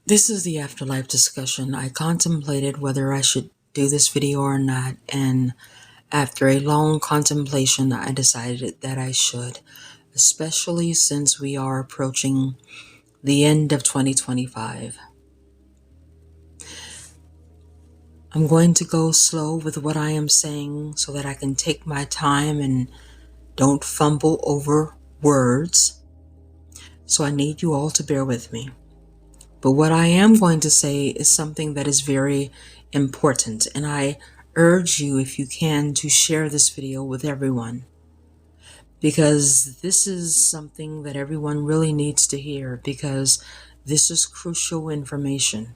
This is the afterlife discussion. I contemplated whether I should do this video or not, and after a long contemplation, I decided that I should, especially since we are approaching the end of 2025. I'm going to go slow with what I am saying so that I can take my time and don't fumble over words. So I need you all to bear with me. But what I am going to say is something that is very important, and I urge you, if you can, to share this video with everyone, because this is something that everyone really needs to hear, because this is crucial information.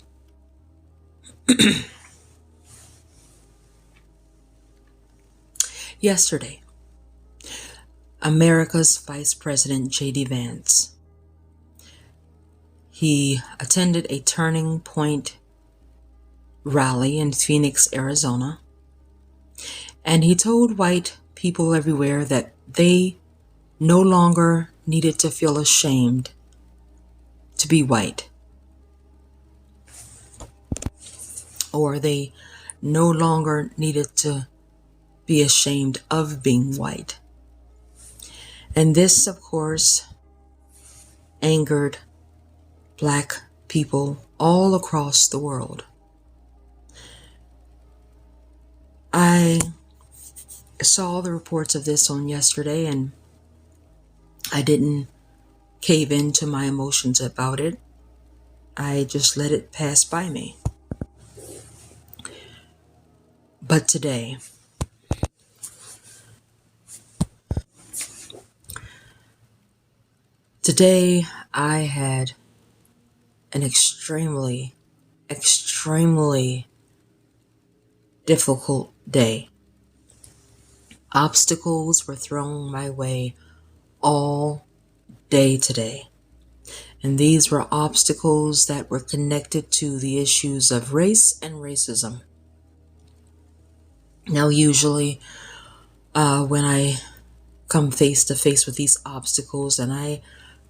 Yesterday, America's Vice President J.D. Vance, he attended a Turning Point rally in Phoenix, Arizona, and he told white people everywhere that they no longer needed to feel ashamed to be white, or they no longer needed to be ashamed of being white. And this, of course, angered Black people all across the world. I saw the reports of this on yesterday, and I didn't cave into my emotions about it. I just let it pass by me. But today, I had an extremely difficult day. Obstacles were thrown my way all day today. And these were obstacles that were connected to the issues of race and racism. Now, usually, when I come face to face with these obstacles, and I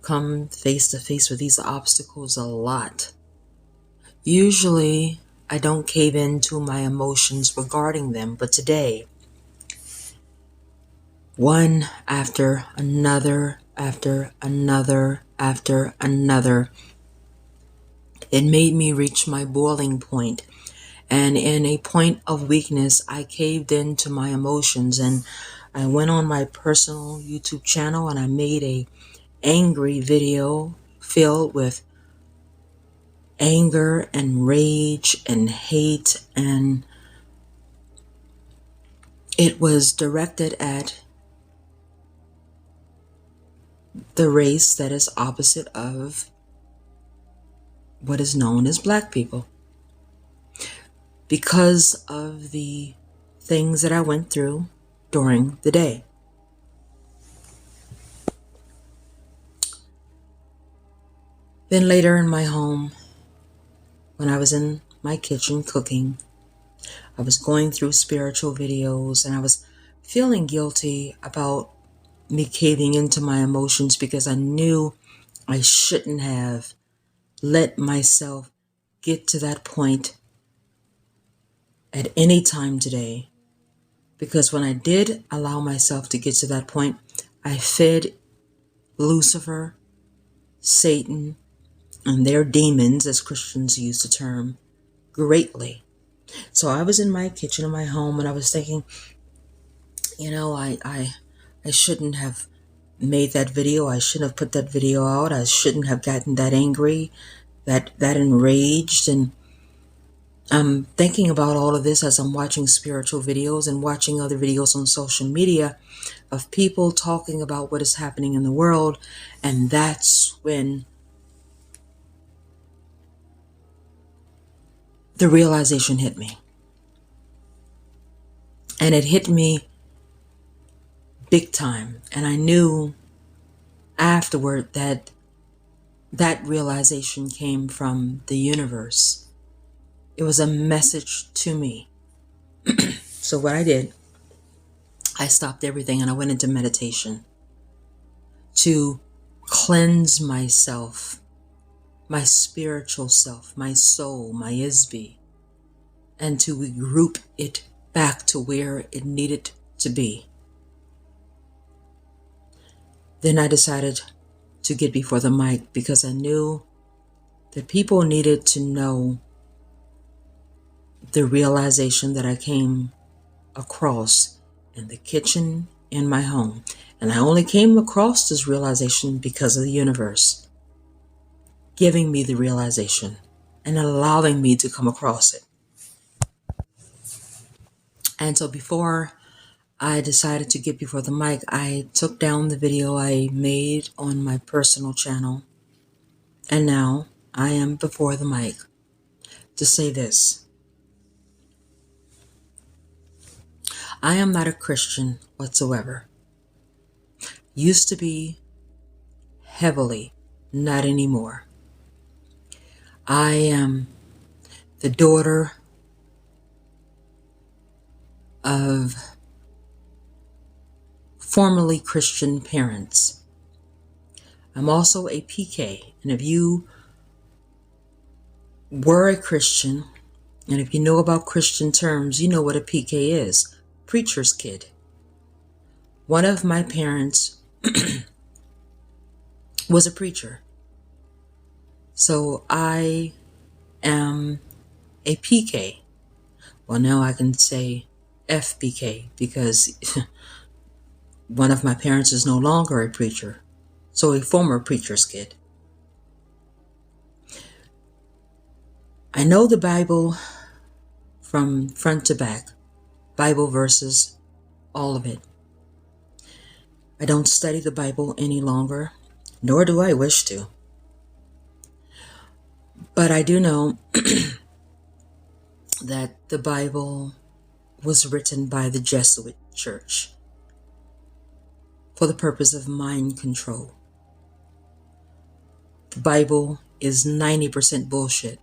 come face to face with these obstacles a lot, usually I don't cave into my emotions regarding them. But today, one after another, it made me reach my boiling point. And in a point of weakness, I caved into my emotions, and I went on my personal YouTube channel and I made a angry video filled with anger and rage and hate, and it was directed at the race that is opposite of what is known as Black people. Because of the things that I went through during the day. Then later in my home, when I was in my kitchen cooking, I was going through spiritual videos, and I was feeling guilty about me caving into my emotions, because I knew I shouldn't have let myself get to that point at any time today. Because when I did allow myself to get to that point, I fed Lucifer, Satan, and their demons, as Christians use the term, greatly. So I was in my kitchen in my home, and I was thinking, I shouldn't have made that video. I shouldn't have put that video out. I shouldn't have gotten that angry, that enraged. And I'm thinking about all of this as I'm watching spiritual videos and watching other videos on social media of people talking about what is happening in the world. And that's when the realization hit me. And it hit me big time. And I knew afterward that that realization came from the universe. It was a message to me. So what I did, I stopped everything and I went into meditation to cleanse myself my spiritual self, my soul, my Isby, and to regroup it back to where it needed to be. Then I decided to get before the mic because I knew that people needed to know the realization that I came across in the kitchen in my home. And I only came across this realization because of the universe giving me the realization and allowing me to come across it. And so before I decided to get before the mic, I took down the video I made on my personal channel. And now I am before the mic to say this. I am not a Christian whatsoever. Used to be heavily, not anymore. I am the daughter of formerly Christian parents. I'm also a PK, and if you were a Christian, and if you know about Christian terms, you know what a PK is. Preacher's kid. One of my parents was a preacher. So I am a PK. Well, now I can say FBK because one of my parents is no longer a preacher. So a former preacher's kid. I know the Bible from front to back. Bible verses, all of it. I don't study the Bible any longer, nor do I wish to. But I do know that the Bible was written by the Jesuit church for the purpose of mind control. The Bible is 90% bullshit,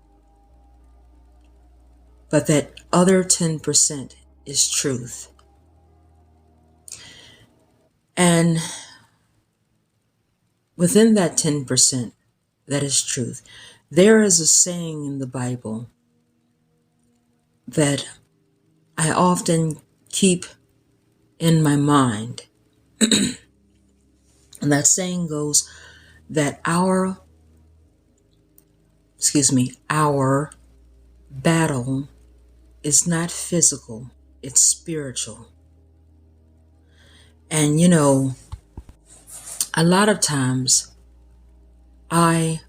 but that other 10% is truth. And within that 10% that is truth, there is a saying in the Bible that I often keep in my mind. And that saying goes that our battle is not physical, it's spiritual. And you know, a lot of times I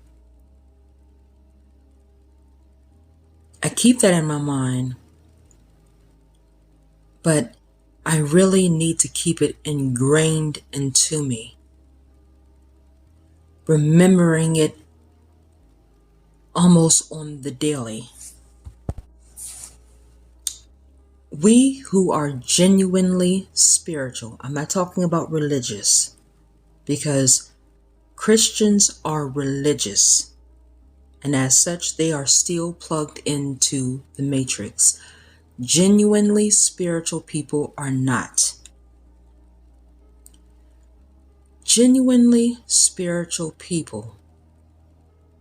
keep that in my mind, but I really need to keep it ingrained into me. Remembering it almost on the daily. We who are genuinely spiritual, I'm not talking about religious, because Christians are religious, and as such they are still plugged into the matrix. Genuinely spiritual people are not. Genuinely spiritual people,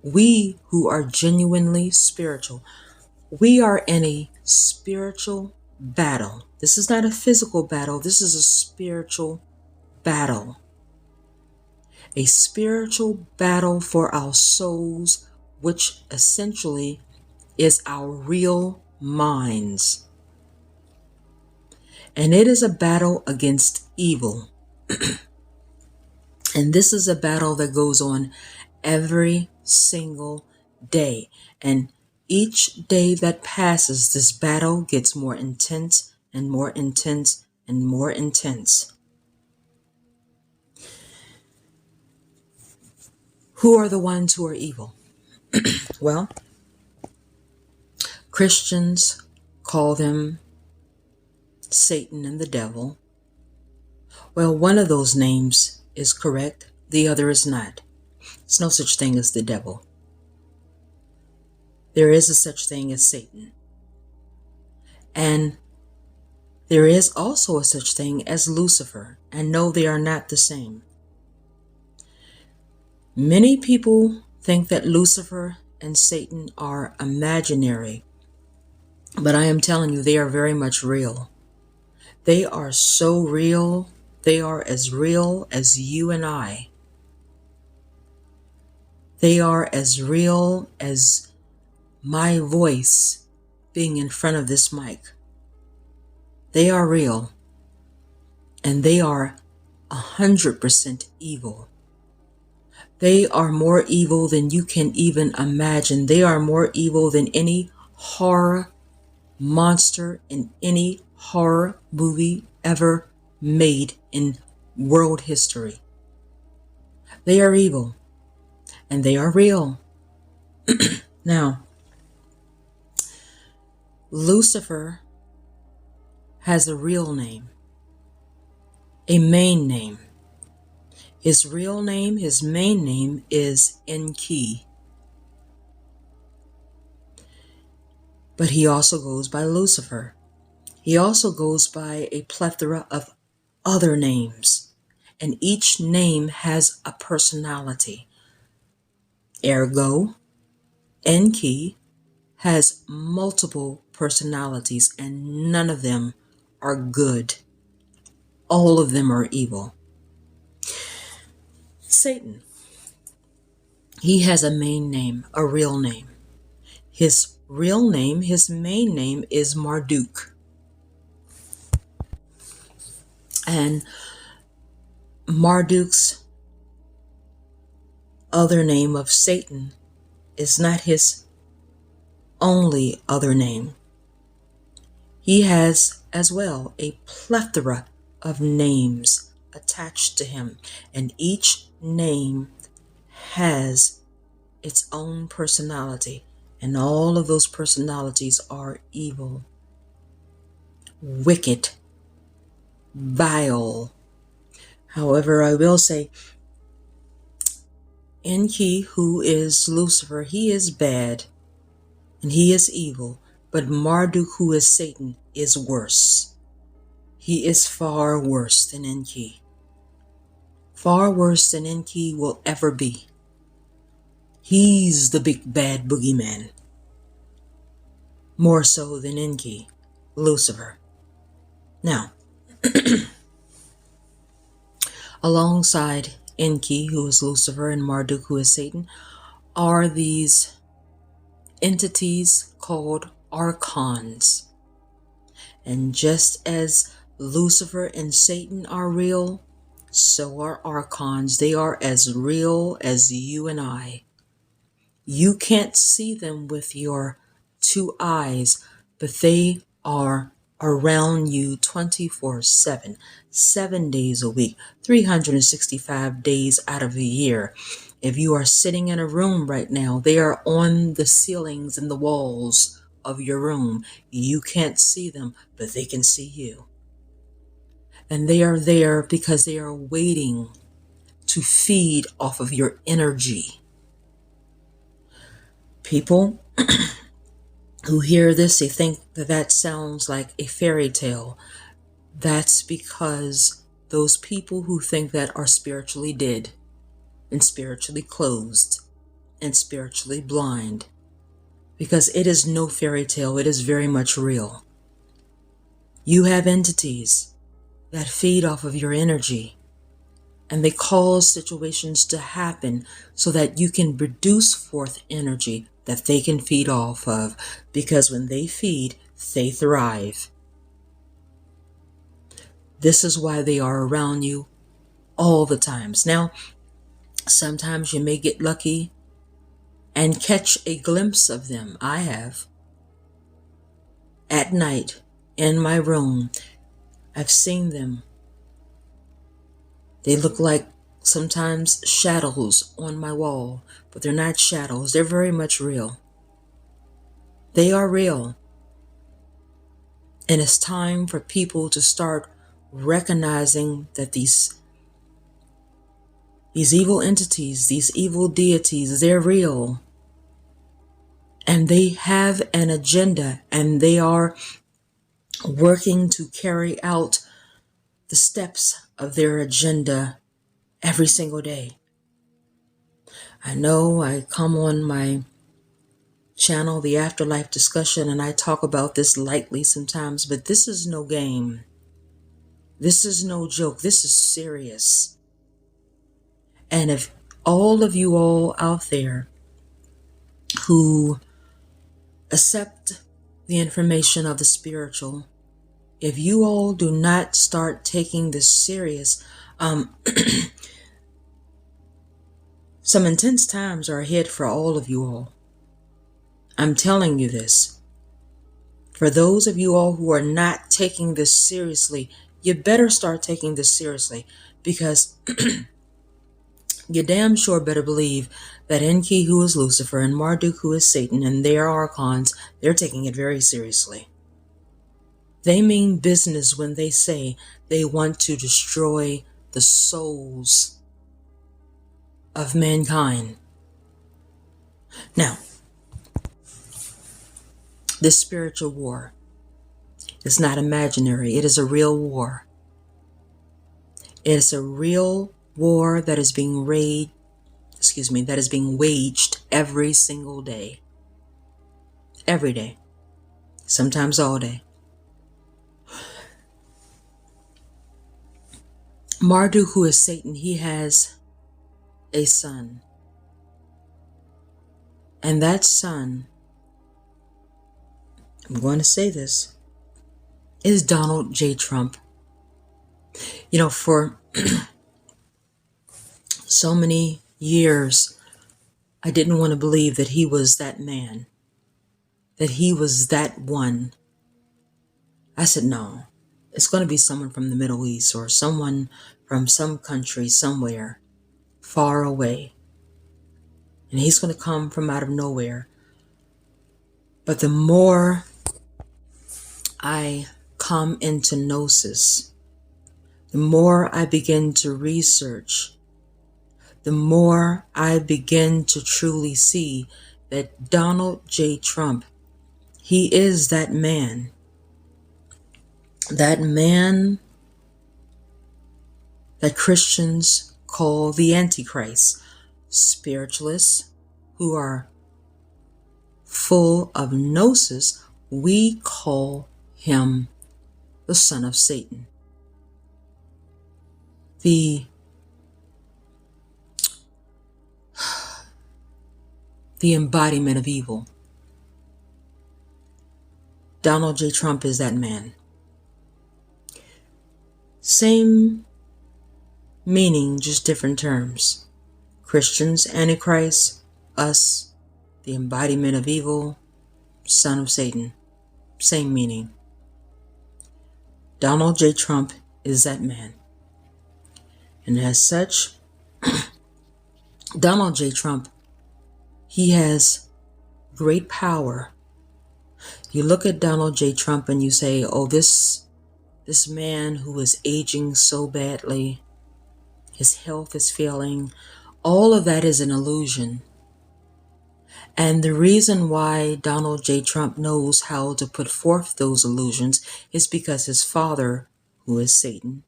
we who are genuinely spiritual, we are in a spiritual battle. This is not a physical battle. This is a spiritual battle. A spiritual battle for our souls, which essentially is our real minds. And it is a battle against evil. And this is a battle that goes on every single day. And each day that passes, this battle gets more intense and more intense and more intense. Who are the ones who are evil? Well, Christians call them Satan and the devil. Well, one of those names is correct, the other is not. There's no such thing as the devil. There is a such thing as Satan. And there is also a such thing as Lucifer. And no, they are not the same. Many people think that Lucifer and Satan are imaginary, but I am telling you, they are very much real. They are so real. They are as real as you and I. They are as real as my voice being in front of this mic. They are real, and they are 100% evil. They are more evil than you can even imagine. They are more evil than any horror monster in any horror movie ever made in world history. They are evil, and they are real. Now, Lucifer has a real name, a main name. His real name, his main name is Enki. But he also goes by Lucifer. He also goes by a plethora of other names, and each name has a personality. Ergo, Enki has multiple personalities, and none of them are good. All of them are evil. Satan, he has a main name, a real name. His real name, his main name is Marduk. And Marduk's other name of Satan is not his only other name. He has as well a plethora of names attached to him, and each name has its own personality, and all of those personalities are evil, wicked, vile. However, I will say, Enki, who is Lucifer, he is bad and he is evil, but Marduk, who is Satan, is worse. He is far worse than Enki. Far worse than Enki will ever be. He's the big bad boogeyman. More so than Enki, Lucifer. Now, alongside Enki, who is Lucifer, and Marduk, who is Satan, are these entities called archons. And just as Lucifer and Satan are real, so are archons. They are as real as you and I. You can't see them with your two eyes, but they are around you 24/7, 7 days a week, 365 days out of a year. If you are sitting in a room right now, they are on the ceilings and the walls of your room. You can't see them, but they can see you. And they are there because they are waiting to feed off of your energy. People who hear this, they think that that sounds like a fairy tale. That's because those people who think that are spiritually dead and spiritually closed and spiritually blind. Because it is no fairy tale, it is very much real. You have entities that feed off of your energy, and they cause situations to happen so that you can produce forth energy that they can feed off of, because when they feed, they thrive. This is why they are around you all the times. Now, sometimes you may get lucky and catch a glimpse of them. I have. At night, in my room, I've seen them. They look like sometimes shadows on my wall, but they're not shadows. They're very much real. They are real. And it's time for people to start recognizing that these evil entities, these evil deities, they're real. And they have an agenda, and they are working to carry out the steps of their agenda every single day. I know I come on my channel, the Afterlife Discussion, and I talk about this lightly sometimes, but this is no game. This is no joke. This is serious. And if all of you all out there who accept the information of the spiritual, if you all do not start taking this serious, some intense times are ahead for all of you all. I'm telling you this. For those of you all who are not taking this seriously, you better start taking this seriously, because you damn sure better believe that Enki, who is Lucifer, and Marduk, who is Satan, and their archons, they're taking it very seriously. They mean business when they say they want to destroy the souls of mankind. Now, this spiritual war is not imaginary. It is a real war. It is a real war that is being waged every single day. Every day. Sometimes all day. Marduk, who is Satan, he has a son. And that son, I'm going to say this, is Donald J. Trump. You know, for so many years, I didn't want to believe that he was that man, that he was that one. I said, no, it's going to be someone from the Middle East or someone from some country somewhere far away. And he's going to come from out of nowhere. But the more I come into gnosis, the more I begin to research, the more I begin to truly see that Donald J. Trump, he is that man that Christians call the Antichrist. Spiritualists who are full of gnosis, we call him the son of Satan. The embodiment of evil. Donald J. Trump is that man. Same meaning, just different terms. Christians, Antichrist, us, the embodiment of evil, son of Satan. Same meaning. Donald J. Trump is that man. And as such, Donald J. Trump, he has great power. You look at Donald J. Trump and you say, oh, this man who is aging so badly, his health is failing, all of that is an illusion. And the reason why Donald J. Trump knows how to put forth those illusions is because his father, who is Satan,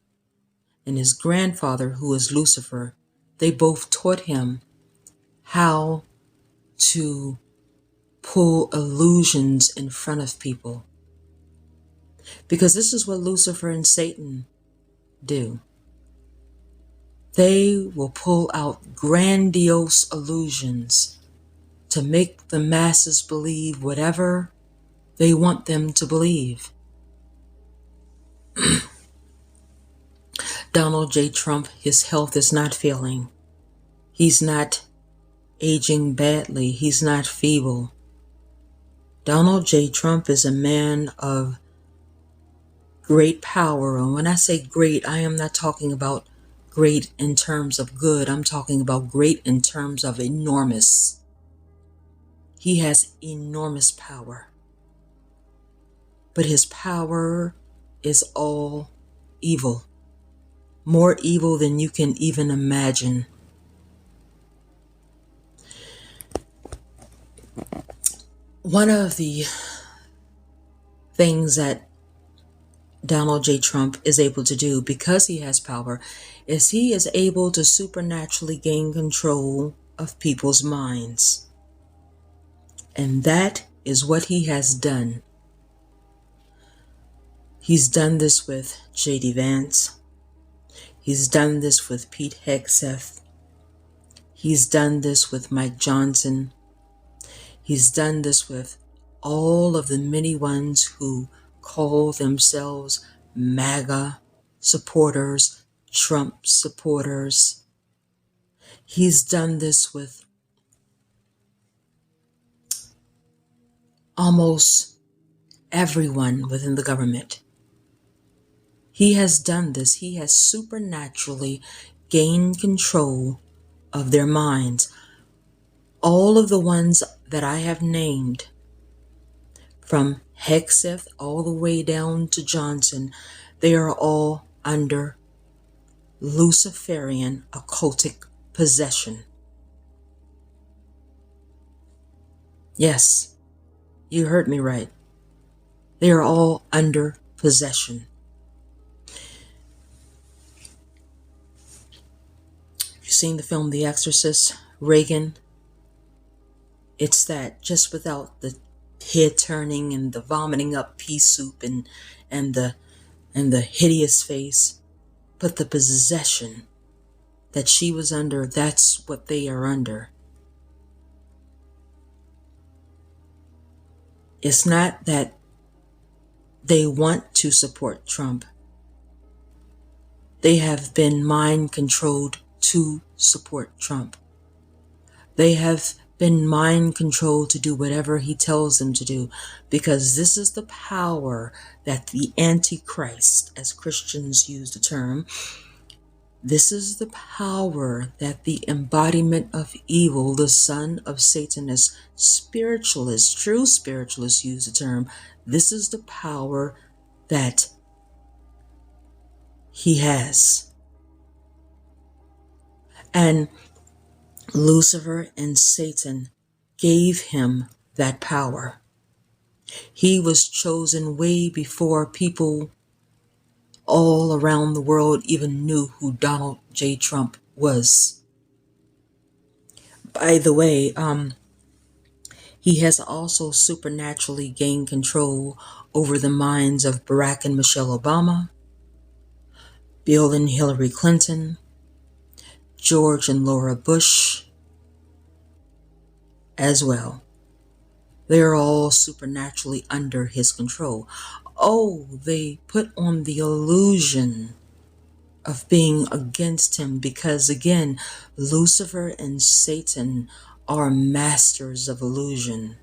and his grandfather, who is Lucifer, they both taught him how to pull illusions in front of people. Because this is what Lucifer and Satan do. They will pull out grandiose illusions to make the masses believe whatever they want them to believe. Donald J. Trump, his health is not failing. He's not aging badly. He's not feeble. Donald J. Trump is a man of great power. And when I say great, I am not talking about great in terms of good. I'm talking about great in terms of enormous. He has enormous power. But his power is all evil. More evil than you can even imagine. One of the things that Donald J. Trump is able to do, because he has power, is he is able to supernaturally gain control of people's minds. And that is what he has done. He's done this with J.D. Vance. He's done this with Pete Hegseth. He's done this with Mike Johnson. He's done this with all of the many ones who call themselves MAGA supporters, Trump supporters. He's done this with almost everyone within the government. He has done this. He has supernaturally gained control of their minds. All of the ones that I have named, from Hegseth all the way down to Johnson, they are all under Luciferian occultic possession. Yes, you heard me right. They are all under possession. You've seen the film The Exorcist, Reagan. It's that, just without the head turning and the vomiting up pea soup and the hideous face, but the possession that she was under, that's what they are under. It's not that they want to support Trump. They have been mind controlled to support Trump. They have been mind controlled to do whatever he tells them to do, because this is the power that the Antichrist, as Christians use the term, this is the power that the embodiment of evil, the son of Satan, as spiritualists, true spiritualists use the term, this is the power that he has. And Lucifer and Satan gave him that power. He was chosen way before people all around the world even knew who Donald J. Trump was. By the way, he has also supernaturally gained control over the minds of Barack and Michelle Obama, Bill and Hillary Clinton, George and Laura Bush as well. They're all supernaturally under his control. Oh, they put on the illusion of being against him because, again, Lucifer and Satan are masters of illusion.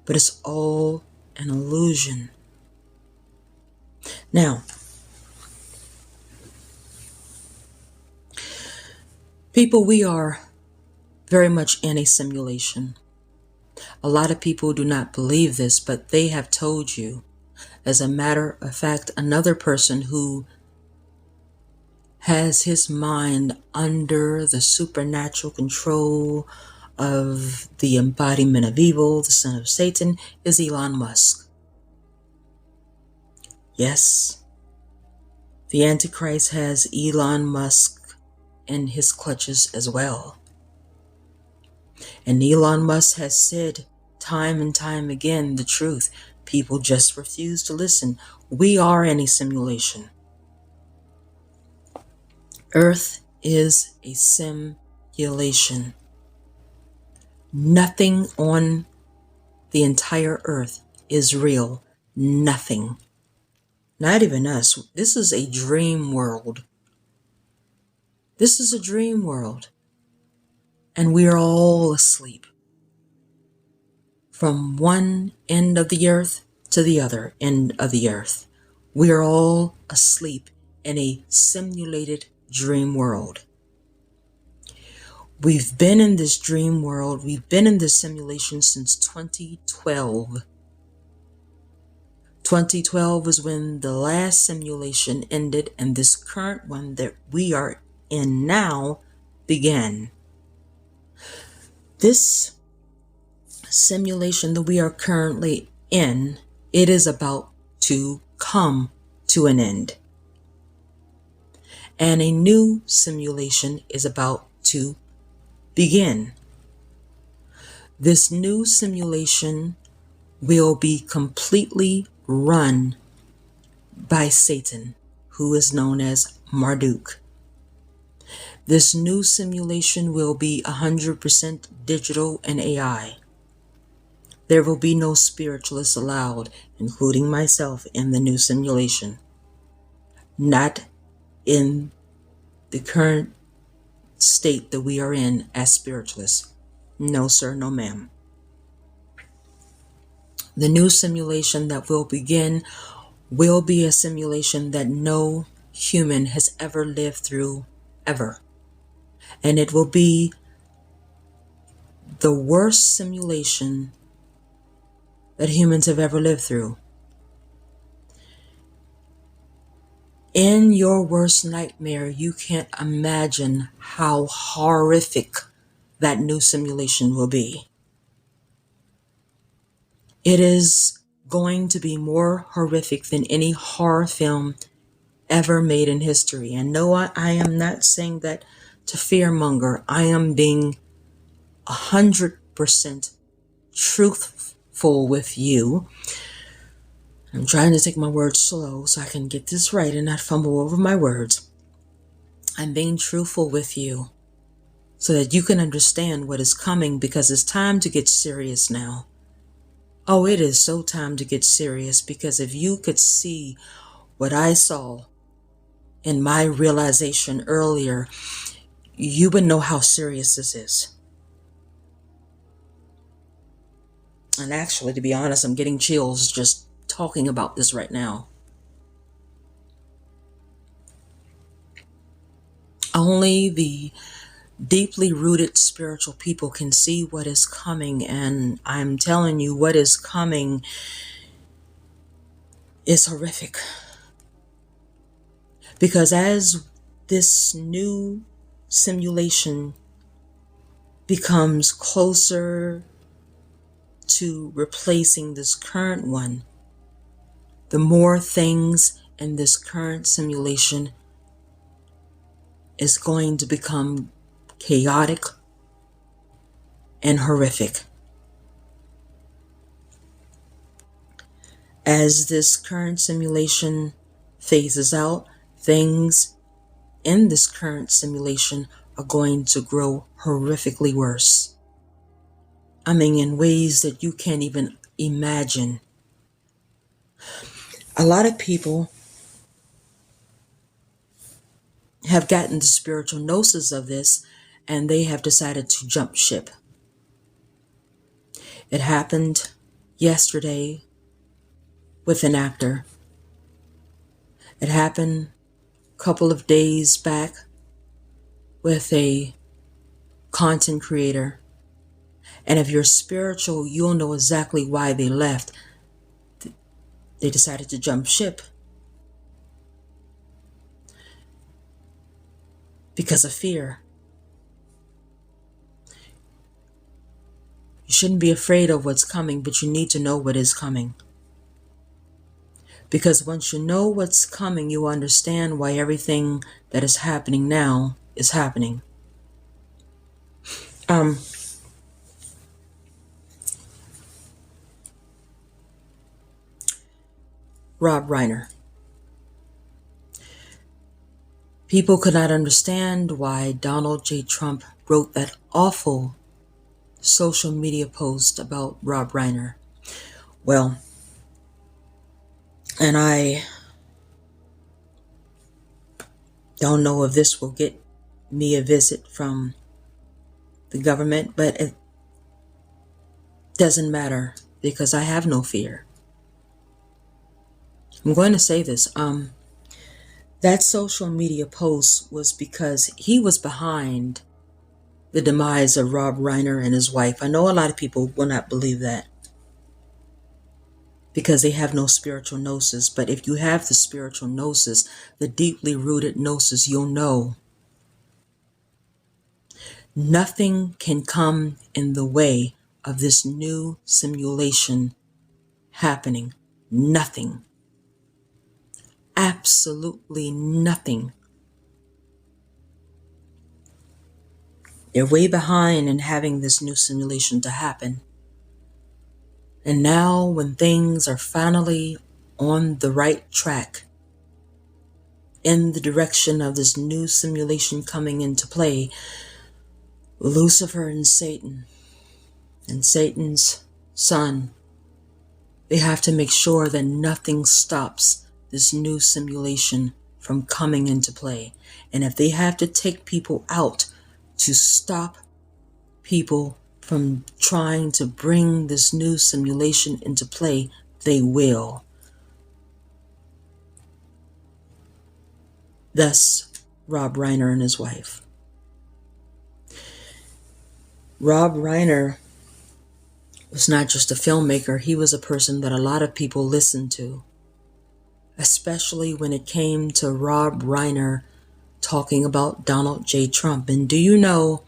But it's all an illusion. Now, people, we are very much in a simulation. A lot of people do not believe this, but they have told you. As a matter of fact, another person who has his mind under the supernatural control of the embodiment of evil, the son of Satan, is Elon Musk. Yes, the Antichrist has Elon Musk in his clutches as well. And Elon Musk has said time and time again the truth. People just refuse to listen. We are in a simulation. Earth is a simulation. Nothing on the entire earth is real. Nothing. Not even us. This is a dream world. This is a dream world. And we are all asleep. From one end of the earth to the other end of the earth. We are all asleep in a simulated dream world. We've been in this dream world, we've been in this simulation since 2012. 2012 was when the last simulation ended and this current one that we are in now began. This simulation that we are currently in, it is about to come to an end. And a new simulation is about to begin, this new simulation will be completely run by Satan, who is known as Marduk. This new simulation will be 100% digital and AI. There will be no spiritualists allowed, including myself, in the new simulation. Not in the current state that we are in as spiritualists. No, sir, no, ma'am. The new simulation that will begin will be a simulation that no human has ever lived through, ever. And it will be the worst simulation that humans have ever lived through. In your worst nightmare, you can't imagine how horrific that new simulation will be. It is going to be more horrific than any horror film ever made in history. And no, I am not saying that to fearmonger. I am being 100% truthful with you. I'm trying to take my words slow so I can get this right and not fumble over my words. I'm being truthful with you so that you can understand what is coming, because it's time to get serious now. Oh, it is so time to get serious, because if you could see what I saw in my realization earlier, you would know how serious this is. And actually, to be honest, I'm getting chills just talking about this right now. Only the deeply rooted spiritual people can see what is coming, and I'm telling you, what is coming is horrific. Because as this new simulation becomes closer to replacing this current one, the more things in this current simulation is going to become chaotic and horrific. As this current simulation phases out, things in this current simulation are going to grow horrifically worse. I mean, in ways that you can't even imagine. A lot of people have gotten the spiritual gnosis of this, and they have decided to jump ship. It happened yesterday with an actor. It happened a couple of days back with a content creator. And if you're spiritual, you'll know exactly why they left. They decided to jump ship because of fear. You shouldn't be afraid of what's coming, but you need to know what is coming. Because once you know what's coming, you understand why everything that is happening now is happening. Rob Reiner. People could not understand why Donald J. Trump wrote that awful social media post about Rob Reiner. Well, and I don't know if this will get me a visit from the government, but it doesn't matter because I have no fear. I'm going to say this. That social media post was because he was behind the demise of Rob Reiner and his wife. I know a lot of people will not believe that because they have no spiritual gnosis. But if you have the spiritual gnosis, the deeply rooted gnosis, you'll know nothing can come in the way of this new simulation happening. Nothing. Absolutely nothing. They're way behind in having this new simulation to happen. And now, when things are finally on the right track, in the direction of this new simulation coming into play, Lucifer and Satan's son, they have to make sure that nothing stops this new simulation from coming into play. And if they have to take people out to stop people from trying to bring this new simulation into play, they will. Thus, Rob Reiner and his wife. Rob Reiner was not just a filmmaker, he was a person that a lot of people listened to, especially when it came to Rob Reiner talking about Donald J. Trump. And do you know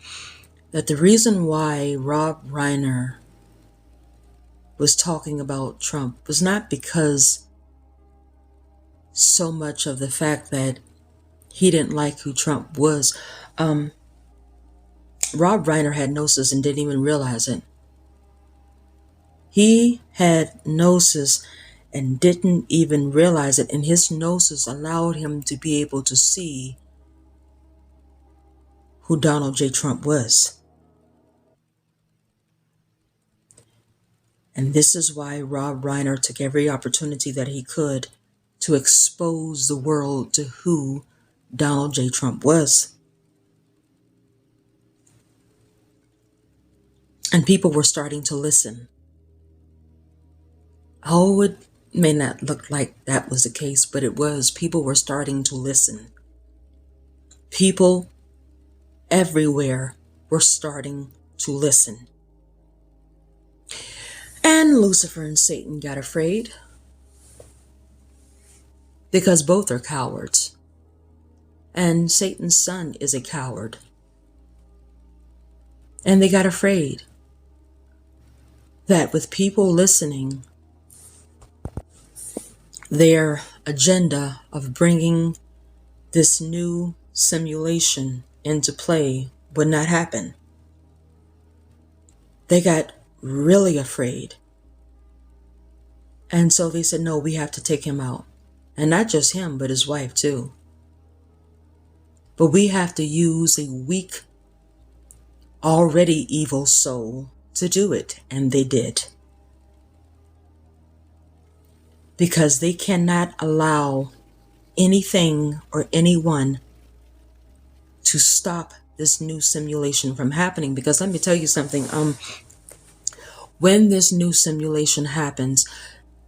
that the reason why Rob Reiner was talking about Trump was not because so much of the fact that he didn't like who Trump was. Rob Reiner had gnosis and didn't even realize it. He had gnosis and didn't even realize it, and his gnosis allowed him to be able to see who Donald J. Trump was. And this is why Rob Reiner took every opportunity that he could to expose the world to who Donald J. Trump was. And people were starting to listen. Oh, it may not look like that was the case, but it was. People were starting to listen. People everywhere were starting to listen. And Lucifer and Satan got afraid because both are cowards. And Satan's son is a coward. And they got afraid that with people listening, their agenda of bringing this new simulation into play would not happen. They got really afraid. And so they said, no, we have to take him out. And not just him, but his wife too. But we have to use a weak, already evil soul to do it. And they did. Because they cannot allow anything or anyone to stop this new simulation from happening. Because let me tell you something, when this new simulation happens,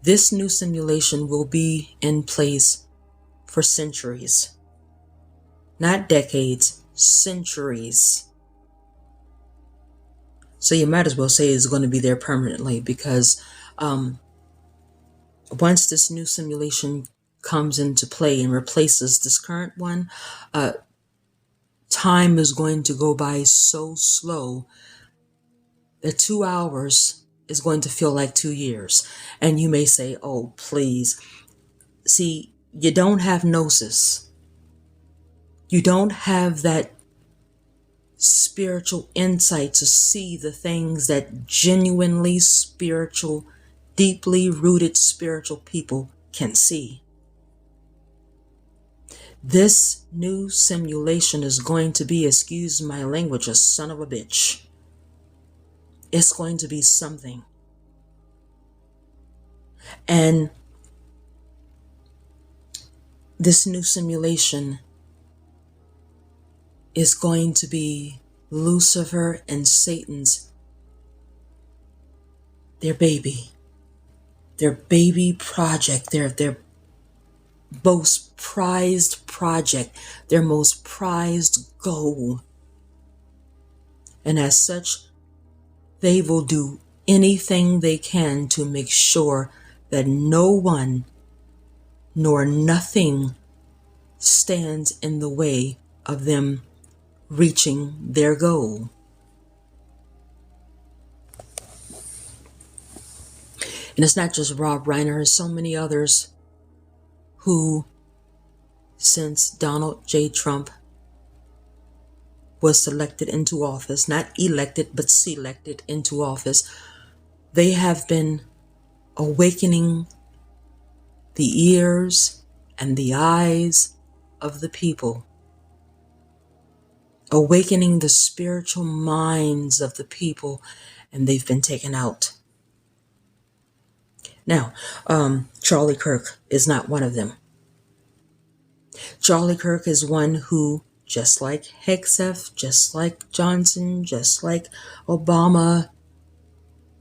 this new simulation will be in place for centuries. Not decades, centuries. So you might as well say it's going to be there permanently, because once this new simulation comes into play and replaces this current one, time is going to go by so slow that 2 hours is going to feel like 2 years. And you may say, oh, please. See, you don't have gnosis. You don't have that spiritual insight to see the things that genuinely spiritual, deeply rooted spiritual people can see. This new simulation is going to be, excuse my language, a son of a bitch. It's going to be something. And this new simulation is going to be Lucifer and Satan's, their baby project, their most prized project, their most prized goal. And as such, they will do anything they can to make sure that no one nor nothing stands in the way of them reaching their goal. And it's not just Rob Reiner, there's so many others who, since Donald J. Trump was selected into office, not elected, but selected into office, they have been awakening the ears and the eyes of the people, awakening the spiritual minds of the people, and they've been taken out. Now, Charlie Kirk is not one of them. Charlie Kirk is one who, just like Hegseth, just like Johnson, just like Obama,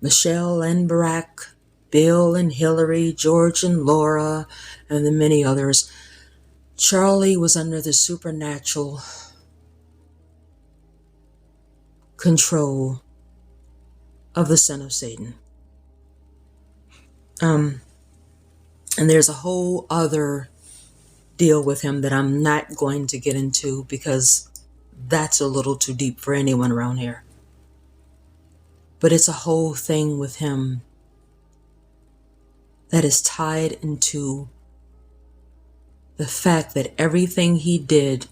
Michelle and Barack, Bill and Hillary, George and Laura, and the many others, Charlie was under the supernatural control of the son of Satan. And there's a whole other deal with him that I'm not going to get into because that's a little too deep for anyone around here. But it's a whole thing with him that is tied into the fact that everything he did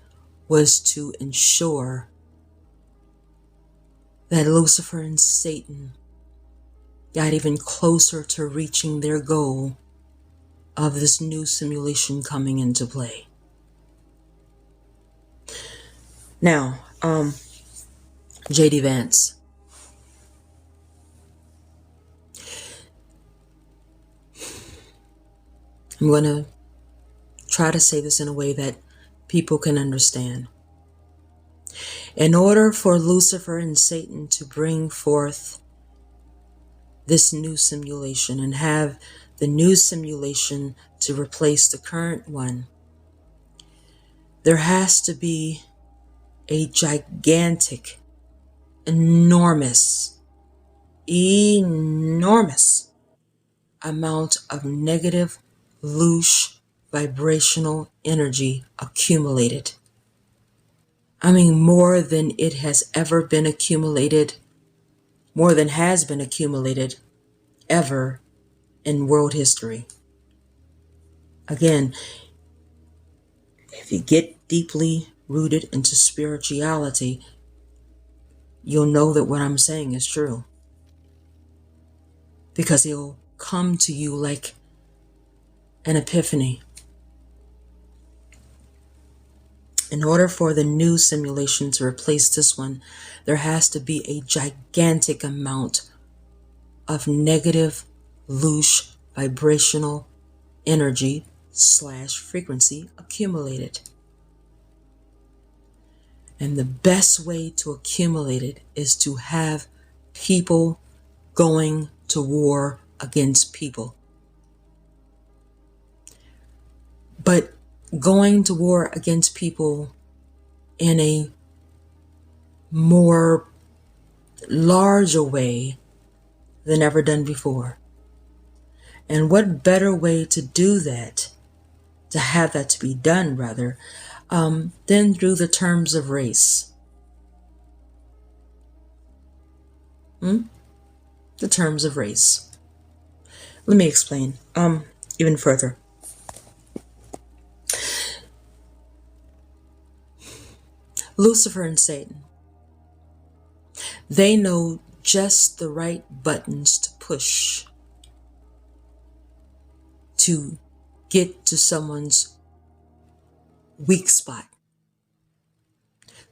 was to ensure that Lucifer and Satan got even closer to reaching their goal of this new simulation coming into play. Now, J.D. Vance. I'm going to try to say this in a way that people can understand. In order for Lucifer and Satan to bring forth this new simulation and have the new simulation to replace the current one, there has to be a gigantic, enormous amount of negative, louche, vibrational energy accumulated. I mean, more than it has ever been accumulated, more than has been accumulated ever in world history. Again, if you get deeply rooted into spirituality, you'll know that what I'm saying is true. Because it'll come to you like an epiphany. In order for the new simulation to replace this one, there has to be a gigantic amount of negative, louche, vibrational energy / frequency accumulated. And the best way to accumulate it is to have people going to war against people. But going to war against people in a more larger way than ever done before. And what better way to do that, to have that to be done rather, than through the terms of race. The terms of race. Let me explain even further. Lucifer and Satan, they know just the right buttons to push to get to someone's weak spot,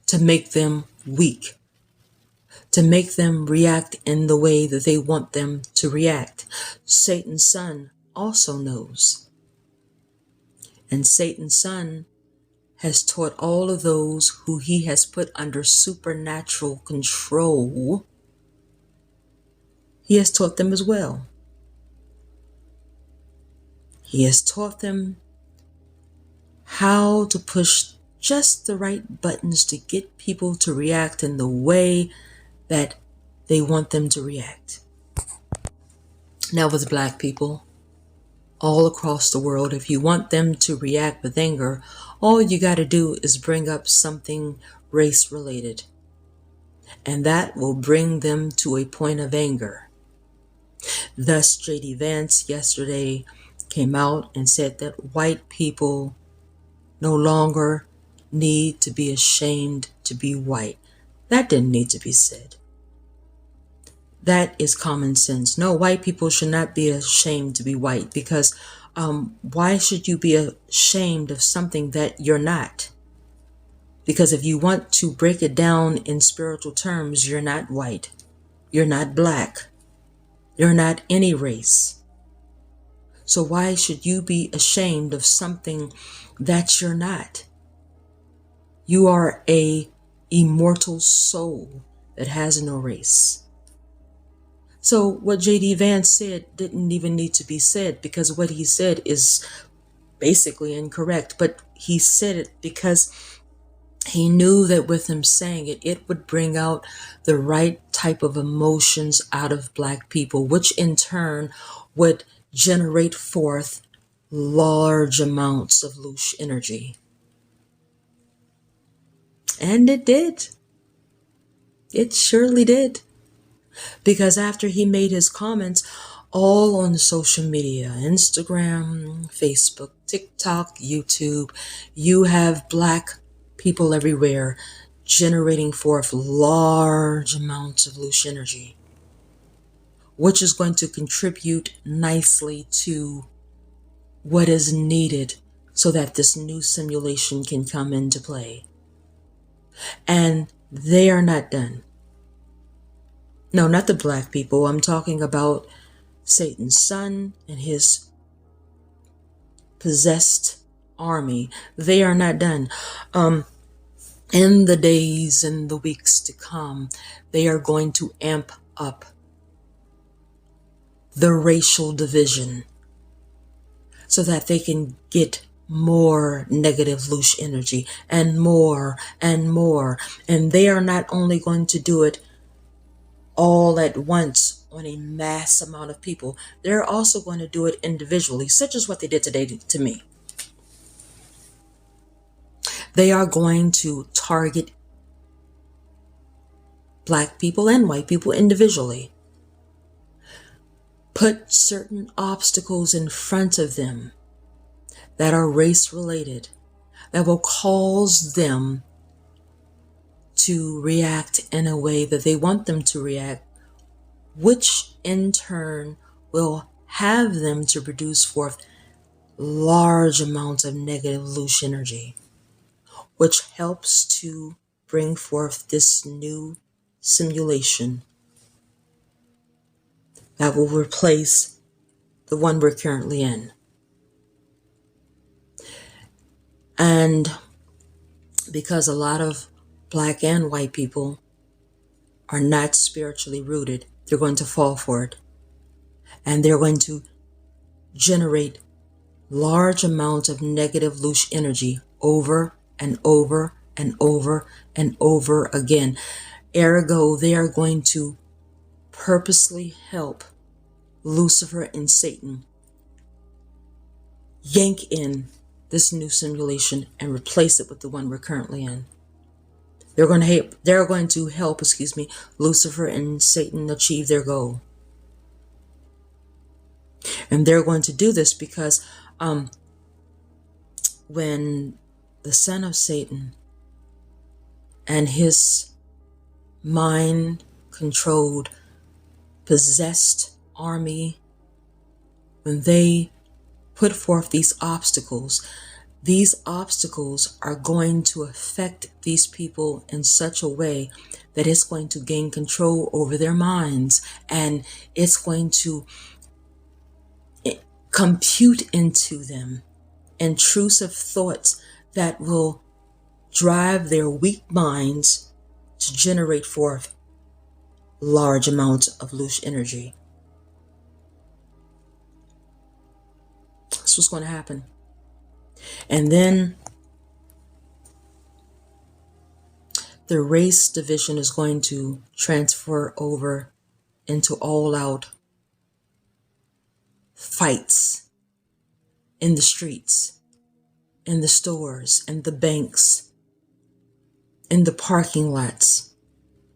to make them weak, to make them react in the way that they want them to react. Satan's son also knows. And Satan's son has taught all of those who he has put under supernatural control, he has taught them as well. He has taught them how to push just the right buttons to get people to react in the way that they want them to react. Now with black people, all across the world, if you want them to react with anger, all you got to do is bring up something race related. And that will bring them to a point of anger. Thus, J.D. Vance yesterday came out and said that white people no longer need to be ashamed to be white. That didn't need to be said. That is common sense. No, white people should not be ashamed to be white, because why should you be ashamed of something that you're not? Because if you want to break it down in spiritual terms, you're not white. You're not black. You're not any race. So why should you be ashamed of something that you're not? You are a immortal soul that has no race. So what J.D. Vance said didn't even need to be said, because what he said is basically incorrect. But he said it because he knew that with him saying it, it would bring out the right type of emotions out of Black people, which in turn would generate forth large amounts of loose energy. And it did. It surely did. Because after he made his comments, all on social media, Instagram, Facebook, TikTok, YouTube, you have Black people everywhere generating forth large amounts of loose energy, which is going to contribute nicely to what is needed so that this new simulation can come into play. And they are not done. No, not the Black people. I'm talking about Satan's son and his possessed army. They are not done. In the days and the weeks to come, they are going to amp up the racial division so that they can get more negative loose energy and more and more. And they are not only going to do it all at once on a mass amount of people, they're also going to do it individually, such as what they did today to me. They are going to target Black people and white people individually. Put certain obstacles in front of them that are race related, that will cause them to react in a way that they want them to react, which in turn will have them to produce forth large amounts of negative loose energy, which helps to bring forth this new simulation that will replace the one we're currently in. And because a lot of Black and white people are not spiritually rooted, they're going to fall for it. And they're going to generate large amounts of negative loose energy over and over and over and over again. Ergo, they are going to purposely help Lucifer and Satan yank in this new simulation and replace it with the one we're currently in. They're going to help, Lucifer and Satan achieve their goal. And they're going to do this because when the son of Satan and his mind-controlled, possessed army, when they put forth these obstacles are going to affect these people in such a way that it's going to gain control over their minds, and it's going to compute into them intrusive thoughts that will drive their weak minds to generate forth large amounts of loose energy. That's what's going to happen. And then the race division is going to transfer over into all-out fights in the streets, in the stores, in the banks, in the parking lots.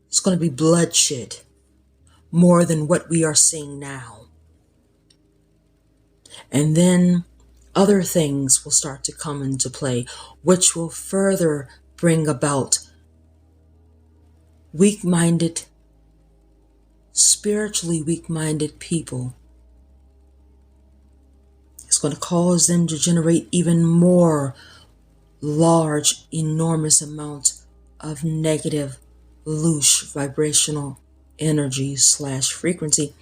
It's going to be bloodshed, more than what we are seeing now. And then other things will start to come into play, which will further bring about weak-minded, spiritually weak-minded people. It's going to cause them to generate even more large, enormous amounts of negative, loose vibrational energy / frequency,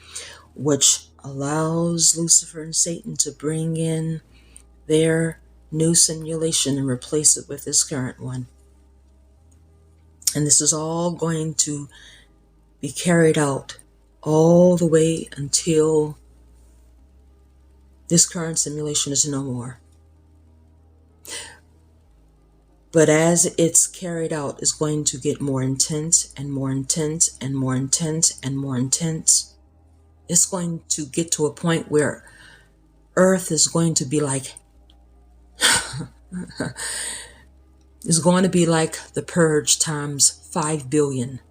which allows Lucifer and Satan to bring in their new simulation and replace it with this current one. And this is all going to be carried out all the way until this current simulation is no more. But as it's carried out, it's going to get more intense and more intense and more intense and more intense. It's going to get to a point where Earth is going to be like, it's going to be like the purge times 5 billion.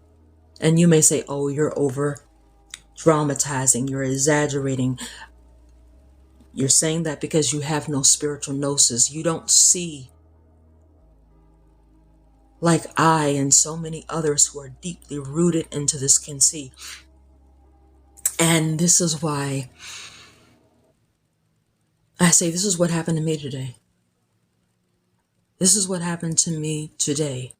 And you may say, oh, you're over dramatizing, you're exaggerating. You're saying that because you have no spiritual gnosis. You don't see like I and so many others who are deeply rooted into this can see. And this is why I say this is what happened to me today. This is what happened to me today.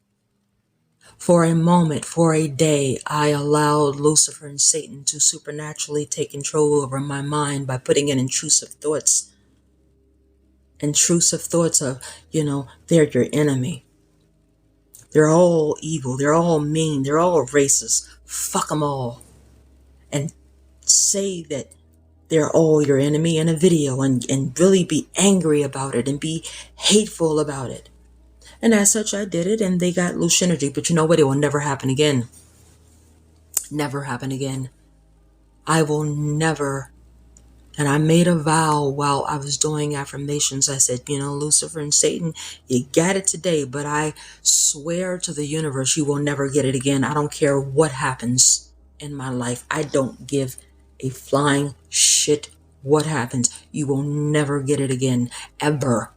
For a moment, for a day, I allowed Lucifer and Satan to supernaturally take control over my mind by putting in intrusive thoughts. Intrusive thoughts of, they're your enemy. They're all evil. They're all mean. They're all racist. Fuck them all. And say that they're all your enemy in a video and really be angry about it and be hateful about it. And as such, I did it and they got loose energy. But you know what? It will never happen again. Never happen again. I will never. And I made a vow while I was doing affirmations. I said, Lucifer and Satan, you got it today, but I swear to the universe you will never get it again. I don't care what happens in my life. I don't give a flying shit what happens. You will never get it again, ever.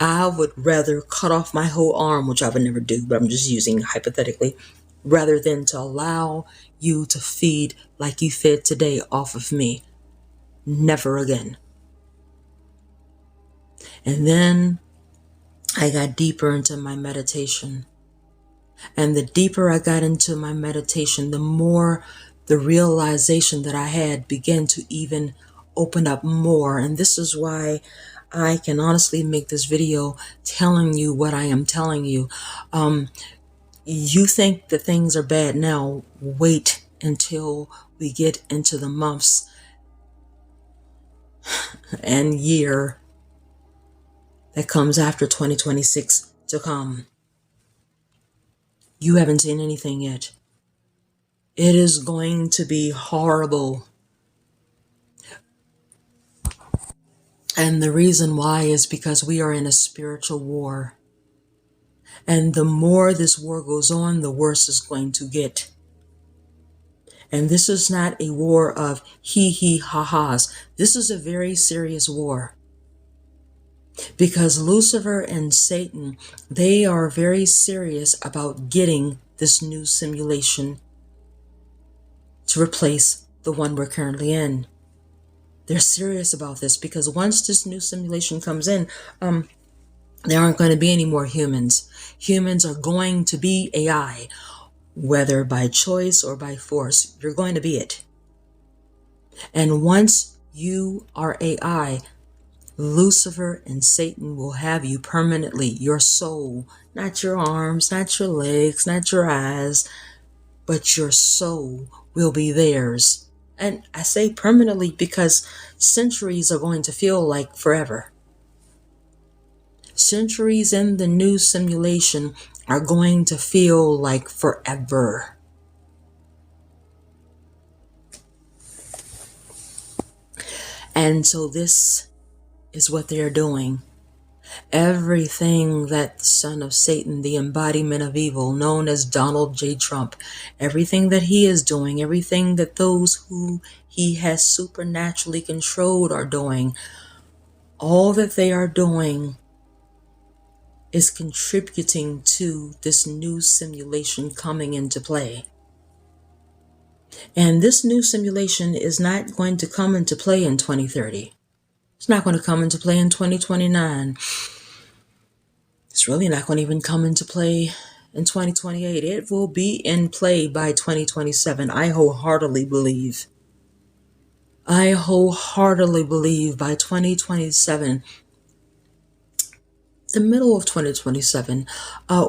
I would rather cut off my whole arm, which I would never do, but I'm just using hypothetically, rather than to allow you to feed like you fed today off of me. Never again. And then I got deeper into my meditation. And the deeper I got into my meditation, the more the realization that I had began to even open up more. And this is why I can honestly make this video telling you what I am telling you. You think that things are bad now. Wait until we get into the months and year that comes after 2026 to come. You haven't seen anything yet. It is going to be horrible. And the reason why is because we are in a spiritual war. And the more this war goes on, the worse it's going to get. And this is not a war of hee ha-has. This is a very serious war. Because Lucifer and Satan, they are very serious about getting this new simulation to replace the one we're currently in. They're serious about this because once this new simulation comes in, there aren't going to be any more humans. Humans are going to be AI. Whether by choice or by force, you're going to be it. And once you are AI, Lucifer and Satan will have you permanently, your soul, not your arms, not your legs, not your eyes, but your soul will be theirs. And I say permanently because centuries are going to feel like forever. Centuries in the new simulation are going to feel like forever. And so this is what they are doing. Everything that the son of Satan, the embodiment of evil, known as Donald J. Trump, everything that he is doing, everything that those who he has supernaturally controlled are doing, all that they are doing is contributing to this new simulation coming into play. And this new simulation is not going to come into play in 2030. It's not going to come into play in 2029. It's really not going to even come into play in 2028. It will be in play by 2027. I wholeheartedly believe by 2027, the middle of 2027,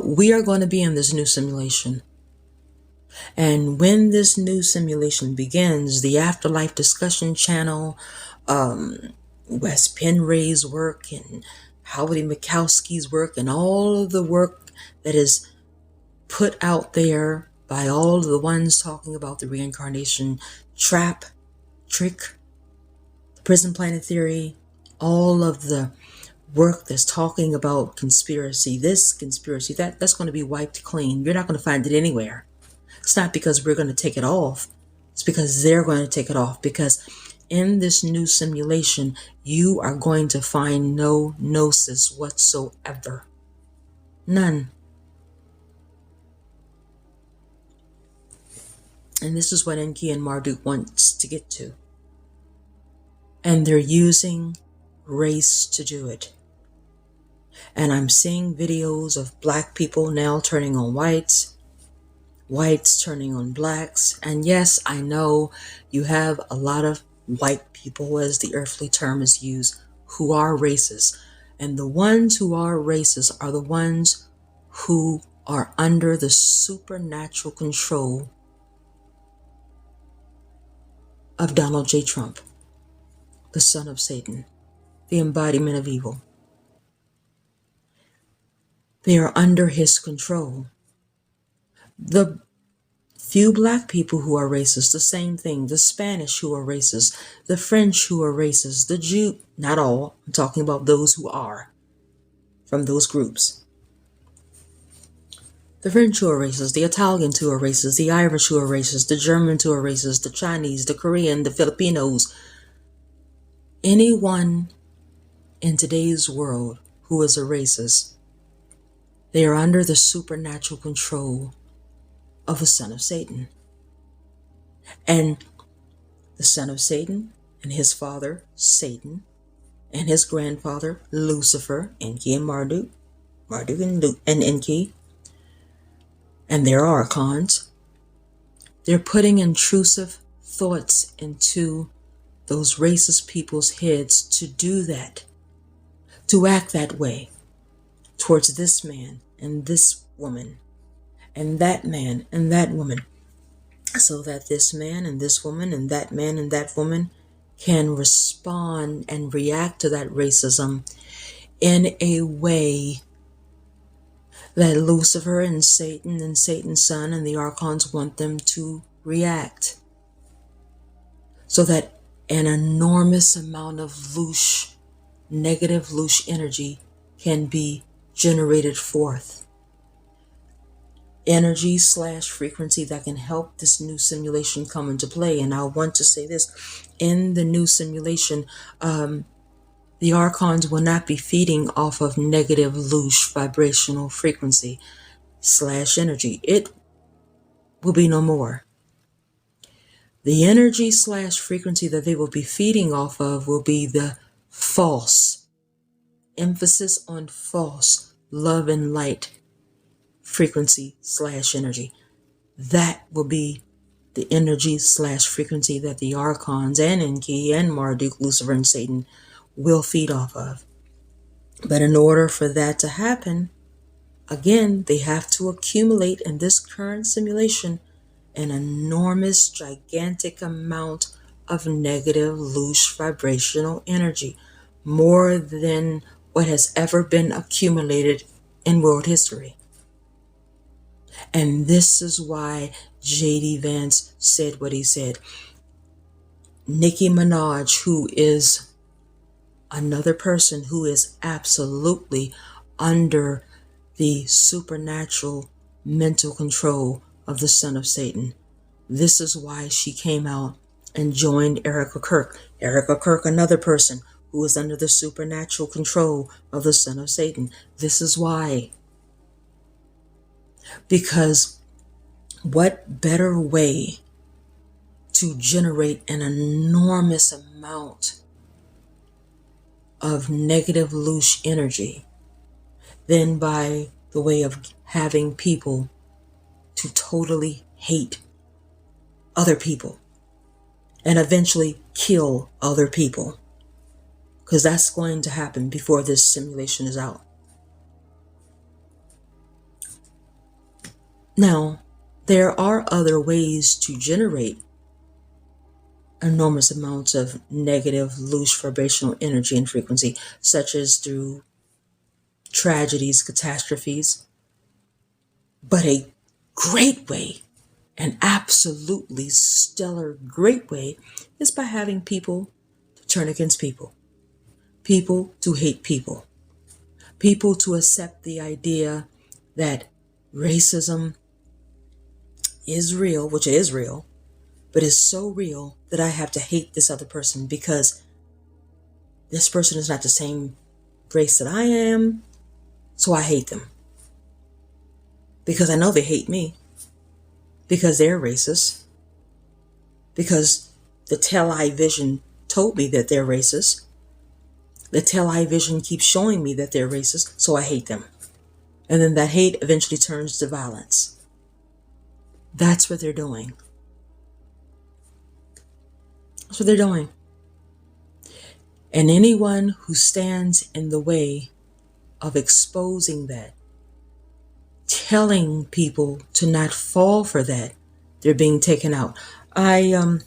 we are going to be in this new simulation. And when this new simulation begins, the Afterlife discussion channel, Wes Penray's work and Howard Mikowski's work and all of the work that is put out there by all of the ones talking about the reincarnation trick, the prison planet theory, all of the work that's talking about conspiracy, this conspiracy, that's going to be wiped clean. You're not going to find it anywhere. It's not because we're going to take it off. It's because they're going to take it off. Because in this new simulation, you are going to find no gnosis whatsoever. None. And this is what Enki and Marduk wants to get to. And they're using race to do it. And I'm seeing videos of black people now turning on whites turning on blacks. And yes, I know you have a lot of white people, as the earthly term is used, who are racist. And the ones who are racist are the ones who are under the supernatural control of Donald J. Trump, the son of Satan, the embodiment of evil. They are under his control. The few black people who are racist, the same thing. The Spanish who are racist, the French who are racist, the Jew, not all, I'm talking about those who are from those groups. The French who are racist, the Italians who are racist, the Irish who are racist, the Germans who are racist, the Chinese, the Korean, the Filipinos. Anyone in today's world who is a racist, they are under the supernatural control of the son of Satan. And the son of Satan and his father, Satan, and his grandfather, Lucifer, Enki and Marduk and Enki, and their archons, they're putting intrusive thoughts into those racist people's heads to do that, to act that way towards this man and this woman, and that man and that woman, so that this man and this woman and that man and that woman can respond and react to that racism in a way that Lucifer and Satan's son and the archons want them to react. So that an enormous amount of negative energy can be generated forth. Energy / frequency that can help this new simulation come into play. And I want to say this, in the new simulation, the archons will not be feeding off of negative vibrational frequency / energy. It will be no more. The energy / frequency that they will be feeding off of will be the false, emphasis on false, love and light frequency / energy. That will be the energy / frequency that the archons and Enki and Marduk, Lucifer and Satan will feed off of. But in order for that to happen, again, they have to accumulate in this current simulation an enormous, gigantic amount of negative vibrational energy, more than what has ever been accumulated in world history. And this is why J.D. Vance said what he said. Nicki Minaj, who is another person who is absolutely under the supernatural mental control of the son of Satan. This is why she came out and joined Erica Kirk. Erica Kirk, another person who is under the supernatural control of the son of Satan. This is why. Because what better way to generate an enormous amount of negative loose energy than by the way of having people to totally hate other people and eventually kill other people, because that's going to happen before this simulation is out. Now, there are other ways to generate enormous amounts of negative loose vibrational energy and frequency, such as through tragedies, catastrophes. But a great way, an absolutely stellar great way, is by having people to turn against people, people to hate people, people to accept the idea that racism is real, which it is real, but is so real that I have to hate this other person because this person is not the same race that I am, so I hate them. Because I know they hate me. Because they're racist. Because the television told me that they're racist. The television keeps showing me that they're racist, so I hate them. And then that hate eventually turns to violence. That's what they're doing. That's what they're doing. And anyone who stands in the way of exposing that, telling people to not fall for that, they're being taken out. I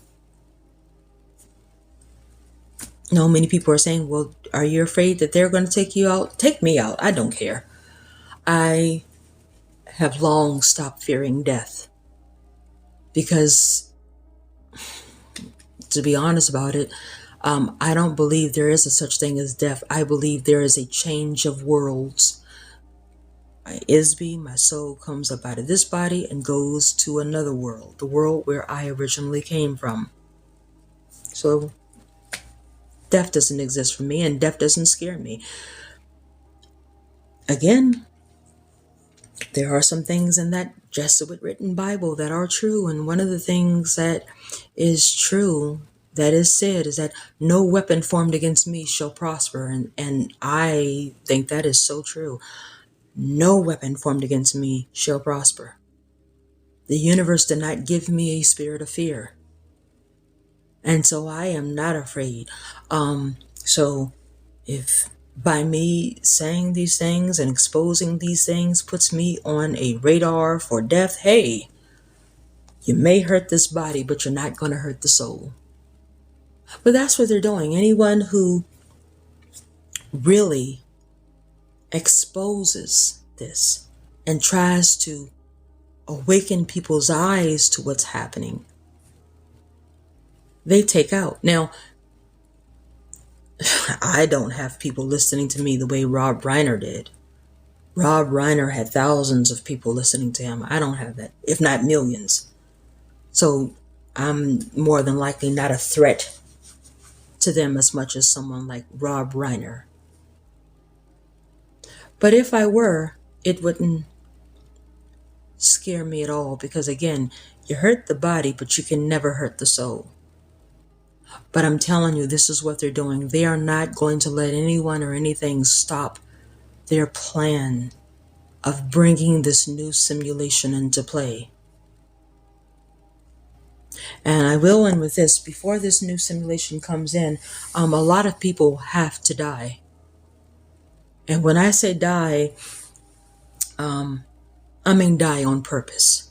know many people are saying, well, are you afraid that they're going to take you out? Take me out. I don't care. I have long stopped fearing death because, to be honest about it, I don't believe there is a such thing as death. I believe there is a change of worlds. My Isby, my soul comes up out of this body and goes to another world, the world where I originally came from. So death doesn't exist for me, and death doesn't scare me. Again, there are some things in that Jesuit written Bible that are true, and one of the things that is true that is said is that no weapon formed against me shall prosper, and I think that is so true. No weapon formed against me shall prosper. The universe did not give me a spirit of fear, and so I am not afraid. So if by me saying these things and exposing these things puts me on a radar for death, hey, you may hurt this body, but you're not going to hurt the soul. But that's what they're doing. Anyone who really exposes this and tries to awaken people's eyes to what's happening, they take out. Now, I don't have people listening to me the way Rob Reiner did. Rob Reiner had thousands of people listening to him. I don't have that, if not millions. So I'm more than likely not a threat to them as much as someone like Rob Reiner. But if I were, it wouldn't scare me at all, because again, you hurt the body, but you can never hurt the soul. But I'm telling you, this is what they're doing. They are not going to let anyone or anything stop their plan of bringing this new simulation into play. And I will end with this. Before this new simulation comes in, a lot of people have to die. And when I say die, I mean die on purpose.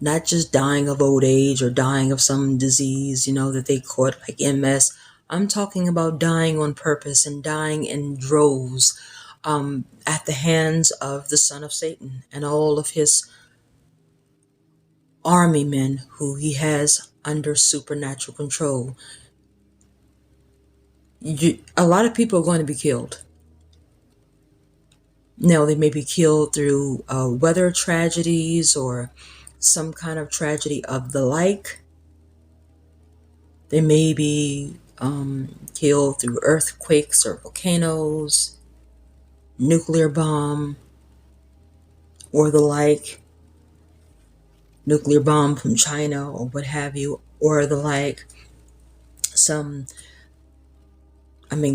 Not just dying of old age or dying of some disease, that they caught, like MS. I'm talking about dying on purpose and dying in droves at the hands of the son of Satan and all of his army men who he has under supernatural control. A lot of people are going to be killed. Now, they may be killed through weather tragedies or some kind of tragedy of the like. They may be killed through earthquakes or volcanoes, nuclear bomb, or the like, nuclear bomb from China or what have you, or the like, some,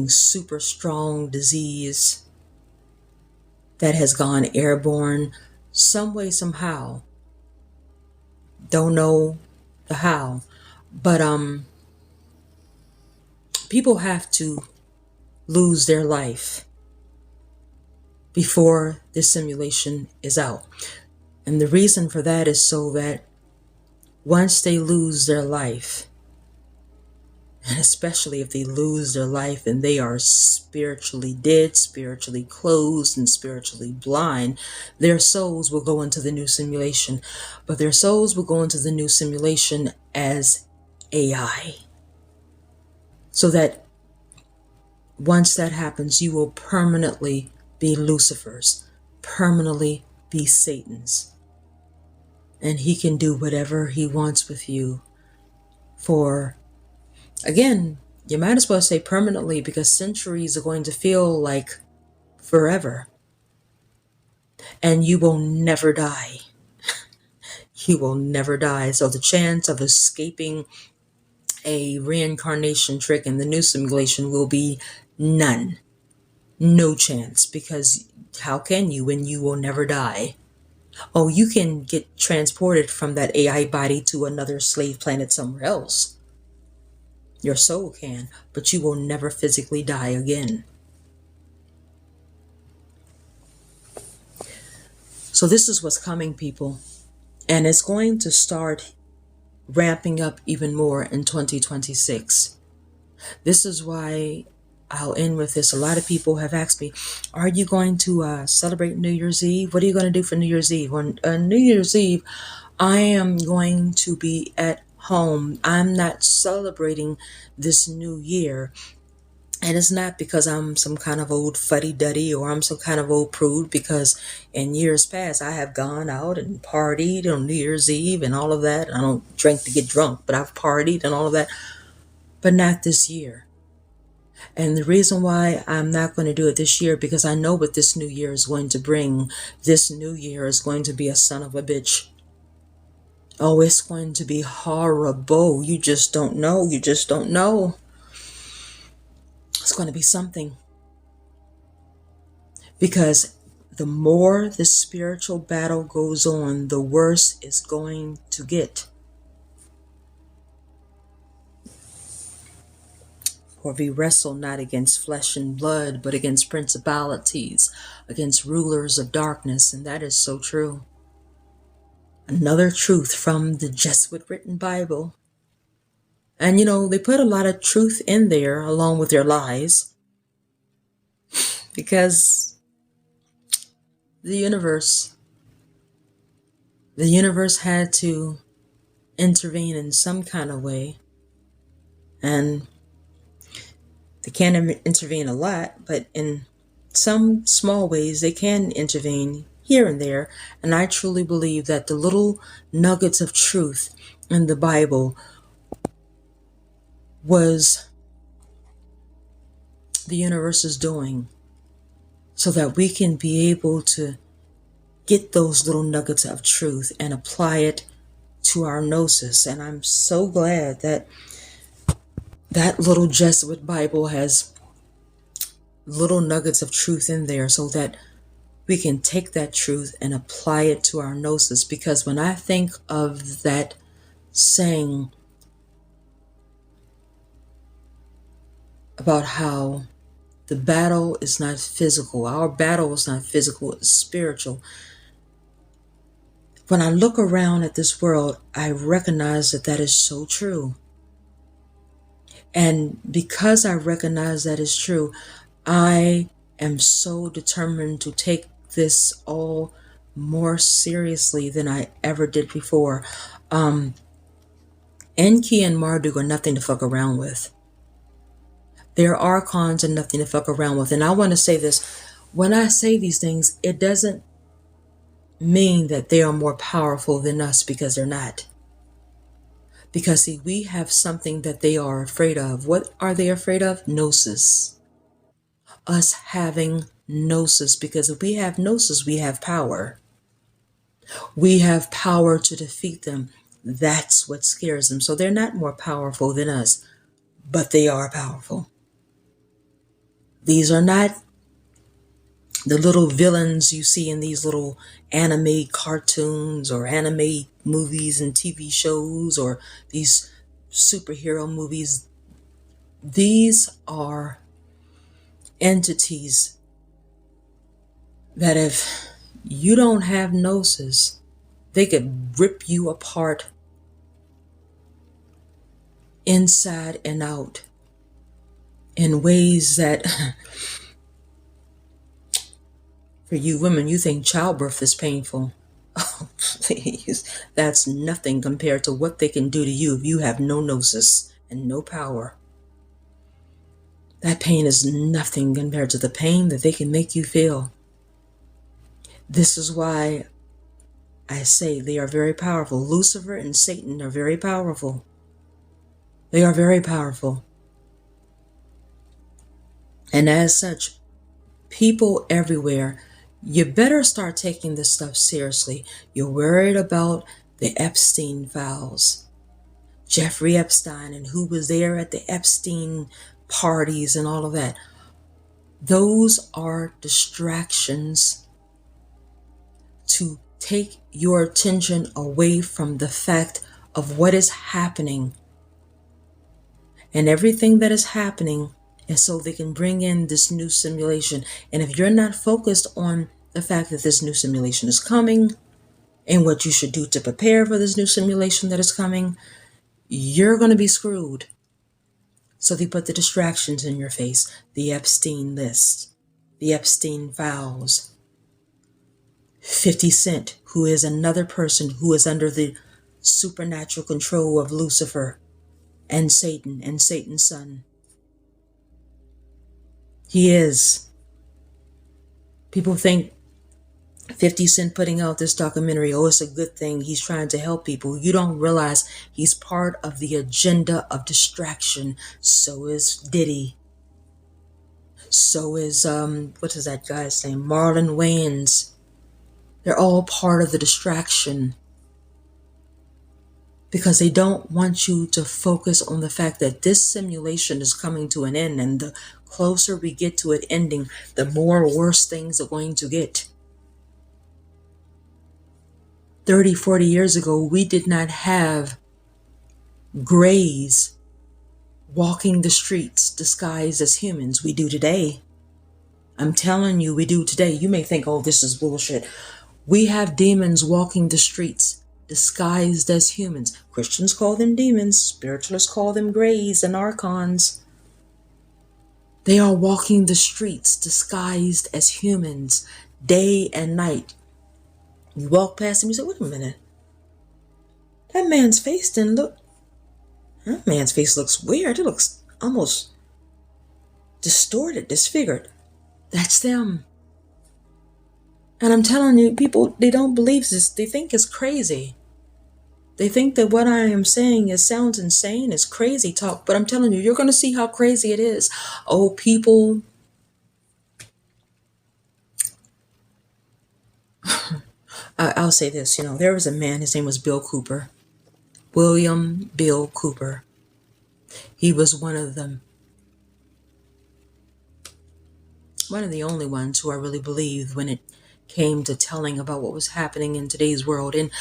super strong disease that has gone airborne some way, somehow. Don't know the how, but people have to lose their life before this simulation is out. And the reason for that is so that once they lose their life, and especially if they lose their life and they are spiritually dead, spiritually closed, and spiritually blind, their souls will go into the new simulation. But their souls will go into the new simulation as AI. So that once that happens, you will permanently be Lucifer's, permanently be Satan's. And he can do whatever he wants with you for, again, you might as well say permanently, because centuries are going to feel like forever. And you will never die. You will never die. So the chance of escaping a reincarnation trick in the new simulation will be none. No chance, because how can you when you will never die? Oh, you can get transported from that AI body to another slave planet somewhere else. Your soul can, but you will never physically die again. So this is what's coming, people. And it's going to start ramping up even more in 2026. This is why I'll end with this. A lot of people have asked me, are you going to celebrate New Year's Eve? What are you going to do for New Year's Eve? On New Year's Eve, I am going to be at home. I'm not celebrating this new year. And it's not because I'm some kind of old fuddy-duddy or I'm some kind of old prude, because in years past I have gone out and partied on New Year's Eve and all of that. I don't drink to get drunk, but I've partied and all of that. But not this year. And the reason why I'm not going to do it this year, because I know what this new year is going to bring. This new year is going to be a son of a bitch. Oh, it's going to be horrible. You just don't know. You just don't know. It's going to be something. Because the more the spiritual battle goes on, the worse it's going to get. For we wrestle not against flesh and blood, but against principalities, against rulers of darkness. And that is so true. Another truth from the Jesuit written Bible. And they put a lot of truth in there along with their lies. Because the universe had to intervene in some kind of way. And they can't intervene a lot, but in some small ways they can intervene here and there. And I truly believe that the little nuggets of truth in the Bible was the universe's doing, so that we can be able to get those little nuggets of truth and apply it to our gnosis. And I'm so glad that that little Jesuit Bible has little nuggets of truth in there, so that we can take that truth and apply it to our gnosis. Because when I think of that saying about how the battle is not physical, our battle is not physical, it's spiritual. When I look around at this world, I recognize that that is so true. And because I recognize that is true, I am so determined to take this all more seriously than I ever did before. Enki and Marduk are nothing to fuck around with. Their archons are nothing to fuck around with. And I want to say this. When I say these things, it doesn't mean that they are more powerful than us, because they're not. Because see, we have something that they are afraid of. What are they afraid of? Gnosis. Us having gnosis. Because if we have gnosis, we have power. We have power to defeat them. That's what scares them. So they're not more powerful than us, but they are powerful. These are not the little villains you see in these little anime cartoons or anime movies and TV shows or these superhero movies. These are entities that if you don't have gnosis, they could rip you apart inside and out in ways that for you women, you think childbirth is painful. Oh, please. That's nothing compared to what they can do to you if you have no gnosis and no power. That pain is nothing compared to the pain that they can make you feel. This is why I say they are very powerful. Lucifer and Satan are very powerful. They are very powerful. And as such, people everywhere, you better start taking this stuff seriously. You're worried about the Epstein files, Jeffrey Epstein, and who was there at the Epstein parties and all of that. Those are distractions to take your attention away from the fact of what is happening. And everything that is happening is so they can bring in this new simulation. And if you're not focused on the fact that this new simulation is coming and what you should do to prepare for this new simulation that is coming, you're going to be screwed. So they put the distractions in your face, the Epstein list, the Epstein files, 50 Cent, who is another person who is under the supernatural control of Lucifer and Satan's son. He is. People think 50 Cent putting out this documentary, oh, it's a good thing. He's trying to help people. You don't realize he's part of the agenda of distraction. So is Diddy. So is, what is that guy's name? Marlon Wayans. They're all part of the distraction. Because they don't want you to focus on the fact that this simulation is coming to an end. And the closer we get to it ending, the more worse things are going to get. 30, 40 years ago, we did not have grays walking the streets disguised as humans. We do today. I'm telling you, we do today. You may think, oh, this is bullshit. We have demons walking the streets disguised as humans. Christians call them demons. Spiritualists call them grays and archons. They are walking the streets disguised as humans day and night. You walk past him, you say, wait a minute. That man's face didn't look... That man's face looks weird. It looks almost distorted, disfigured. That's them. And I'm telling you, people, they don't believe this. They think it's crazy. They think that what I am saying sounds insane, it's crazy talk. But I'm telling you, you're going to see how crazy it is. Oh, people... I'll say this, there was a man, his name was Bill Cooper. William Bill Cooper. He was one of the only ones who I really believed when it came to telling about what was happening in today's world. And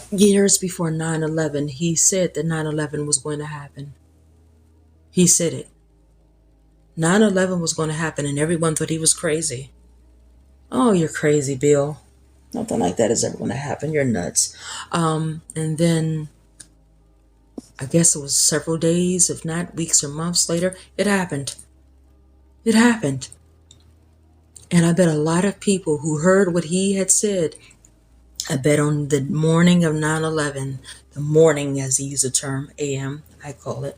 years before 9/11, he said that 9/11 was going to happen. He said it. 9/11 was going to happen, and everyone thought he was crazy. Oh, you're crazy, Bill. Nothing like that is ever going to happen. You're nuts. And then I guess it was several days, if not weeks or months later, it happened. It happened. And I bet a lot of people who heard what he had said, I bet on the morning of 9/11, the morning, as he used the term, AM, I call it,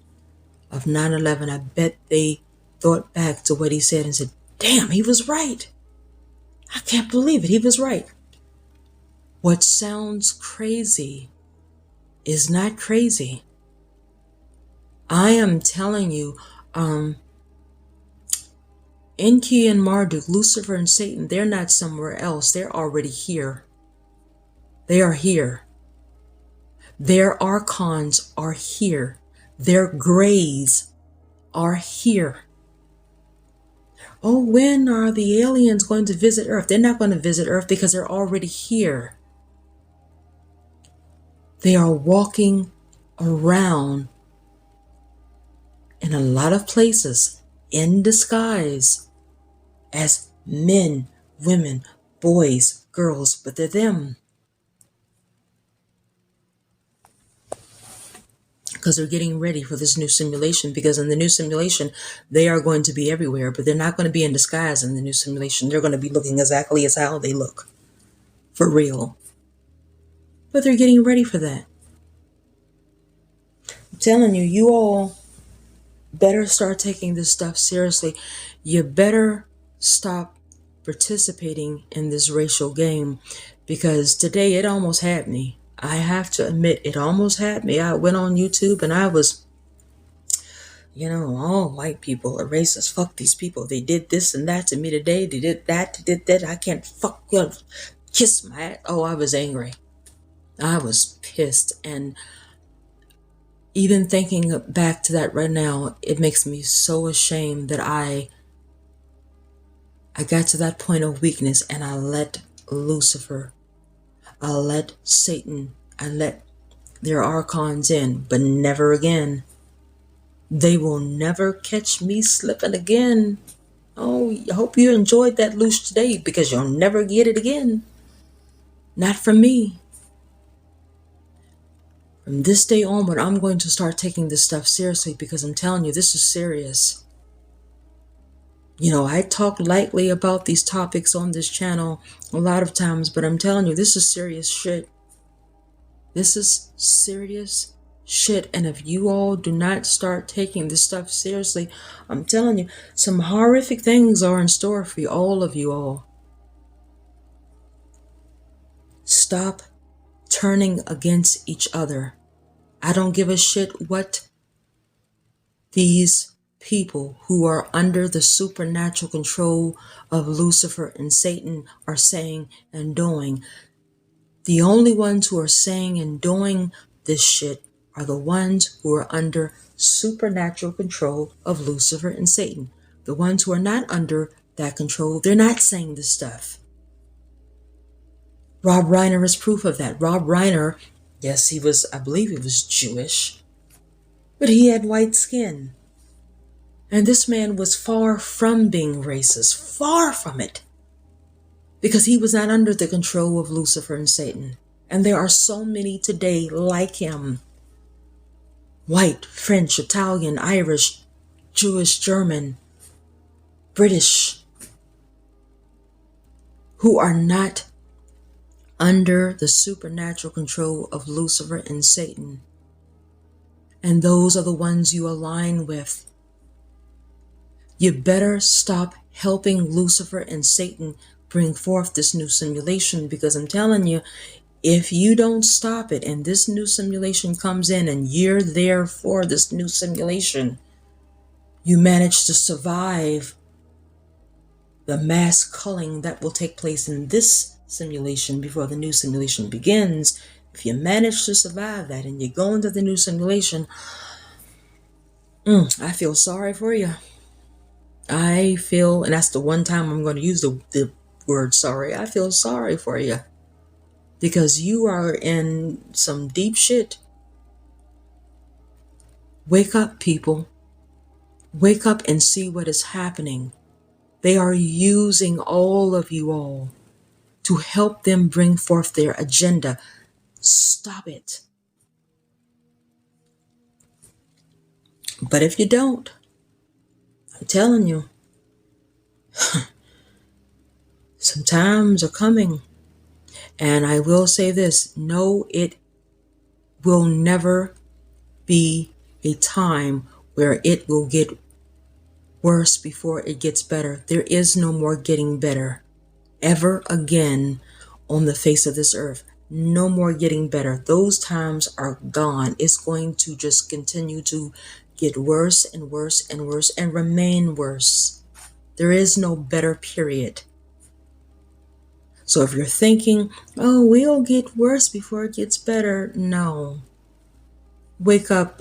of 9/11, I bet they thought back to what he said and said, damn, he was right. I can't believe it. He was right. What sounds crazy is not crazy. I am telling you, Enki and Marduk, Lucifer and Satan, they're not somewhere else. They're already here. They are here. Their archons are here. Their grays are here. Oh, when are the aliens going to visit Earth? They're not going to visit Earth because they're already here. They are walking around in a lot of places in disguise as men, women, boys, girls, but they're them. Because they're getting ready for this new simulation, because in the new simulation they are going to be everywhere, but they're not going to be in disguise in the new simulation. They're going to be looking exactly as how they look for real, but they're getting ready for that. I'm telling you, you all better start taking this stuff seriously. You better stop participating in this racial game, because today it almost had me. I have to admit, it almost had me. I went on YouTube and I was, all white people are racist. Fuck these people. They did this and that to me today. They did that. They did that. I can't fuck you. Kiss my ass. Oh, I was angry. I was pissed. And even thinking back to that right now, it makes me so ashamed that I got to that point of weakness and I let Lucifer, I let Satan, I let their archons in, but never again. They will never catch me slipping again. Oh, I hope you enjoyed that loose today, because you'll never get it again. Not from me. From this day onward, I'm going to start taking this stuff seriously, because I'm telling you, this is serious. I talk lightly about these topics on this channel a lot of times, but I'm telling you, this is serious shit. This is serious shit. And if you all do not start taking this stuff seriously, I'm telling you, some horrific things are in store for you, all of you all. Stop turning against each other. I don't give a shit what these people who are under the supernatural control of Lucifer and Satan are saying and doing. The only ones who are saying and doing this shit are the ones who are under supernatural control of Lucifer and Satan. The ones who are not under that control, they're not saying this stuff. Rob Reiner is proof of that. Rob Reiner, yes, I believe he was Jewish, but he had white skin. And this man was far from being racist, far from it, because he was not under the control of Lucifer and Satan. And there are so many today like him. White, French, Italian, Irish, Jewish, German, British, who are not under the supernatural control of Lucifer and Satan. And those are the ones you align with. You better stop helping Lucifer and Satan bring forth this new simulation, because I'm telling you, if you don't stop it and this new simulation comes in and you're there for this new simulation, you manage to survive the mass culling that will take place in this simulation before the new simulation begins. If you manage to survive that and you go into the new simulation, I feel sorry for you. I feel, and that's the one time I'm going to use the word sorry, I feel sorry for you, because you are in some deep shit. Wake up, people. Wake up and see what is happening. They are using all of you all to help them bring forth their agenda. Stop it. But if you don't, I'm telling you, some times are coming. And I will say this, no, it will never be a time where it will get worse before it gets better. There is no more getting better ever again on the face of this earth. No more getting better. Those times are gone. It's going to just continue to get worse and worse and worse and remain worse. There is no better period. So if you're thinking, oh, we'll get worse before it gets better, no. Wake up,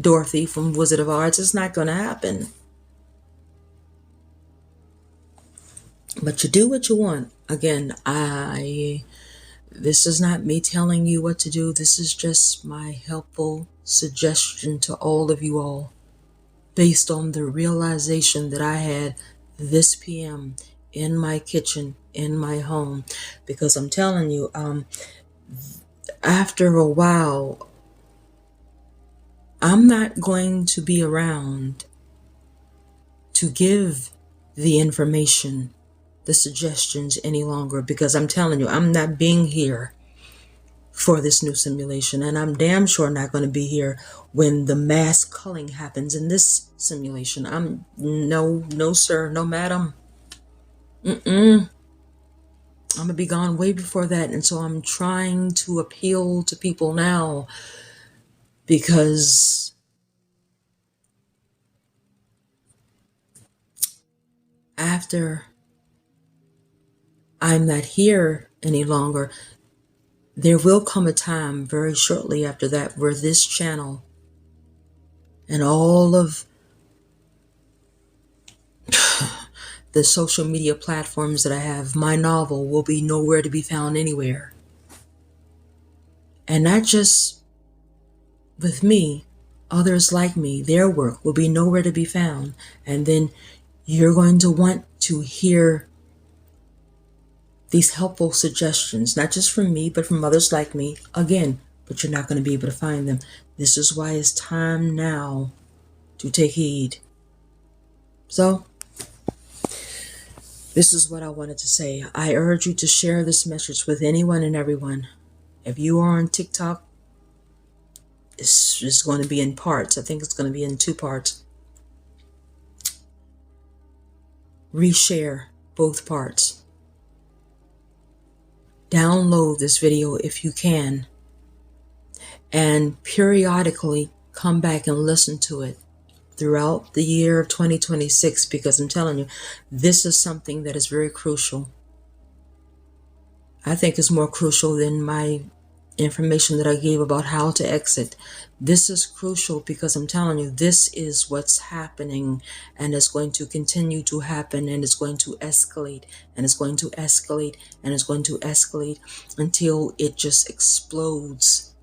Dorothy from Wizard of Oz. It's not going to happen. But you do what you want. Again, this is not me telling you what to do. This is just my helpful suggestion to all of you all, based on the realization that I had this PM in my kitchen, in my home. Because I'm telling you, after a while, I'm not going to be around to give the information, the suggestions any longer, because I'm telling you, I'm not being here for this new simulation, and I'm damn sure not going to be here when the mass culling happens in this simulation. No sir, no madam. I'm gonna be gone way before that. And so I'm trying to appeal to people now, because after I'm not here any longer, there will come a time very shortly after that where this channel and all of the social media platforms that I have, my novel will be nowhere to be found anywhere. And not just with me, others like me, their work will be nowhere to be found. And then you're going to want to hear these helpful suggestions, not just from me, but from others like me, again, but you're not going to be able to find them. This is why it's time now to take heed. So, this is what I wanted to say. I urge you to share this message with anyone and everyone. If you are on TikTok, it's going to be in parts. I think it's going to be in 2 parts. Reshare both parts. Download this video if you can, and periodically come back and listen to it throughout the year of 2026, because I'm telling you, this is something that is very crucial. I think it's more crucial than my information that I gave about how to exit. This is crucial because I'm telling you, this is what's happening, and it's going to continue to happen, and it's going to escalate, and it's going to escalate, and it's going to escalate until it just explodes.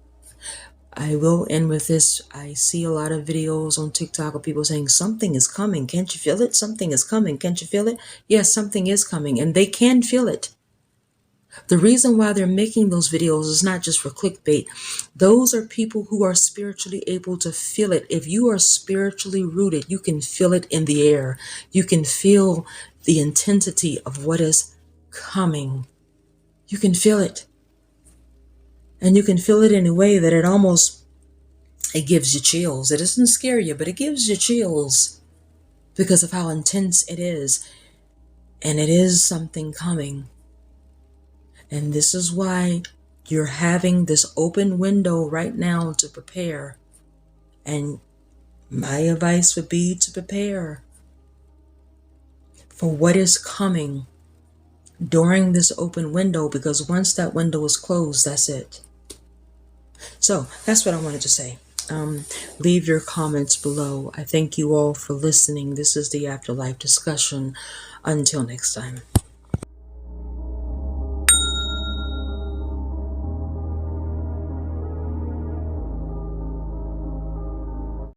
I will end with this. I see a lot of videos on TikTok of people saying something is coming. Can't you feel it? Something is coming. Can't you feel it? Yes, something is coming, and they can feel it. The reason why they're making those videos is not just for clickbait. Those are people who are spiritually able to feel it. If you are spiritually rooted, you can feel it in the air. You can feel the intensity of what is coming. You can feel it. And you can feel it in a way that it gives you chills. It doesn't scare you, but it gives you chills because of how intense it is. And it is something coming. And this is why you're having this open window right now to prepare. And my advice would be to prepare for what is coming during this open window, because once that window is closed, that's it. So that's what I wanted to say. Leave your comments below. I thank you all for listening. This is the Afterlife discussion. Until next time.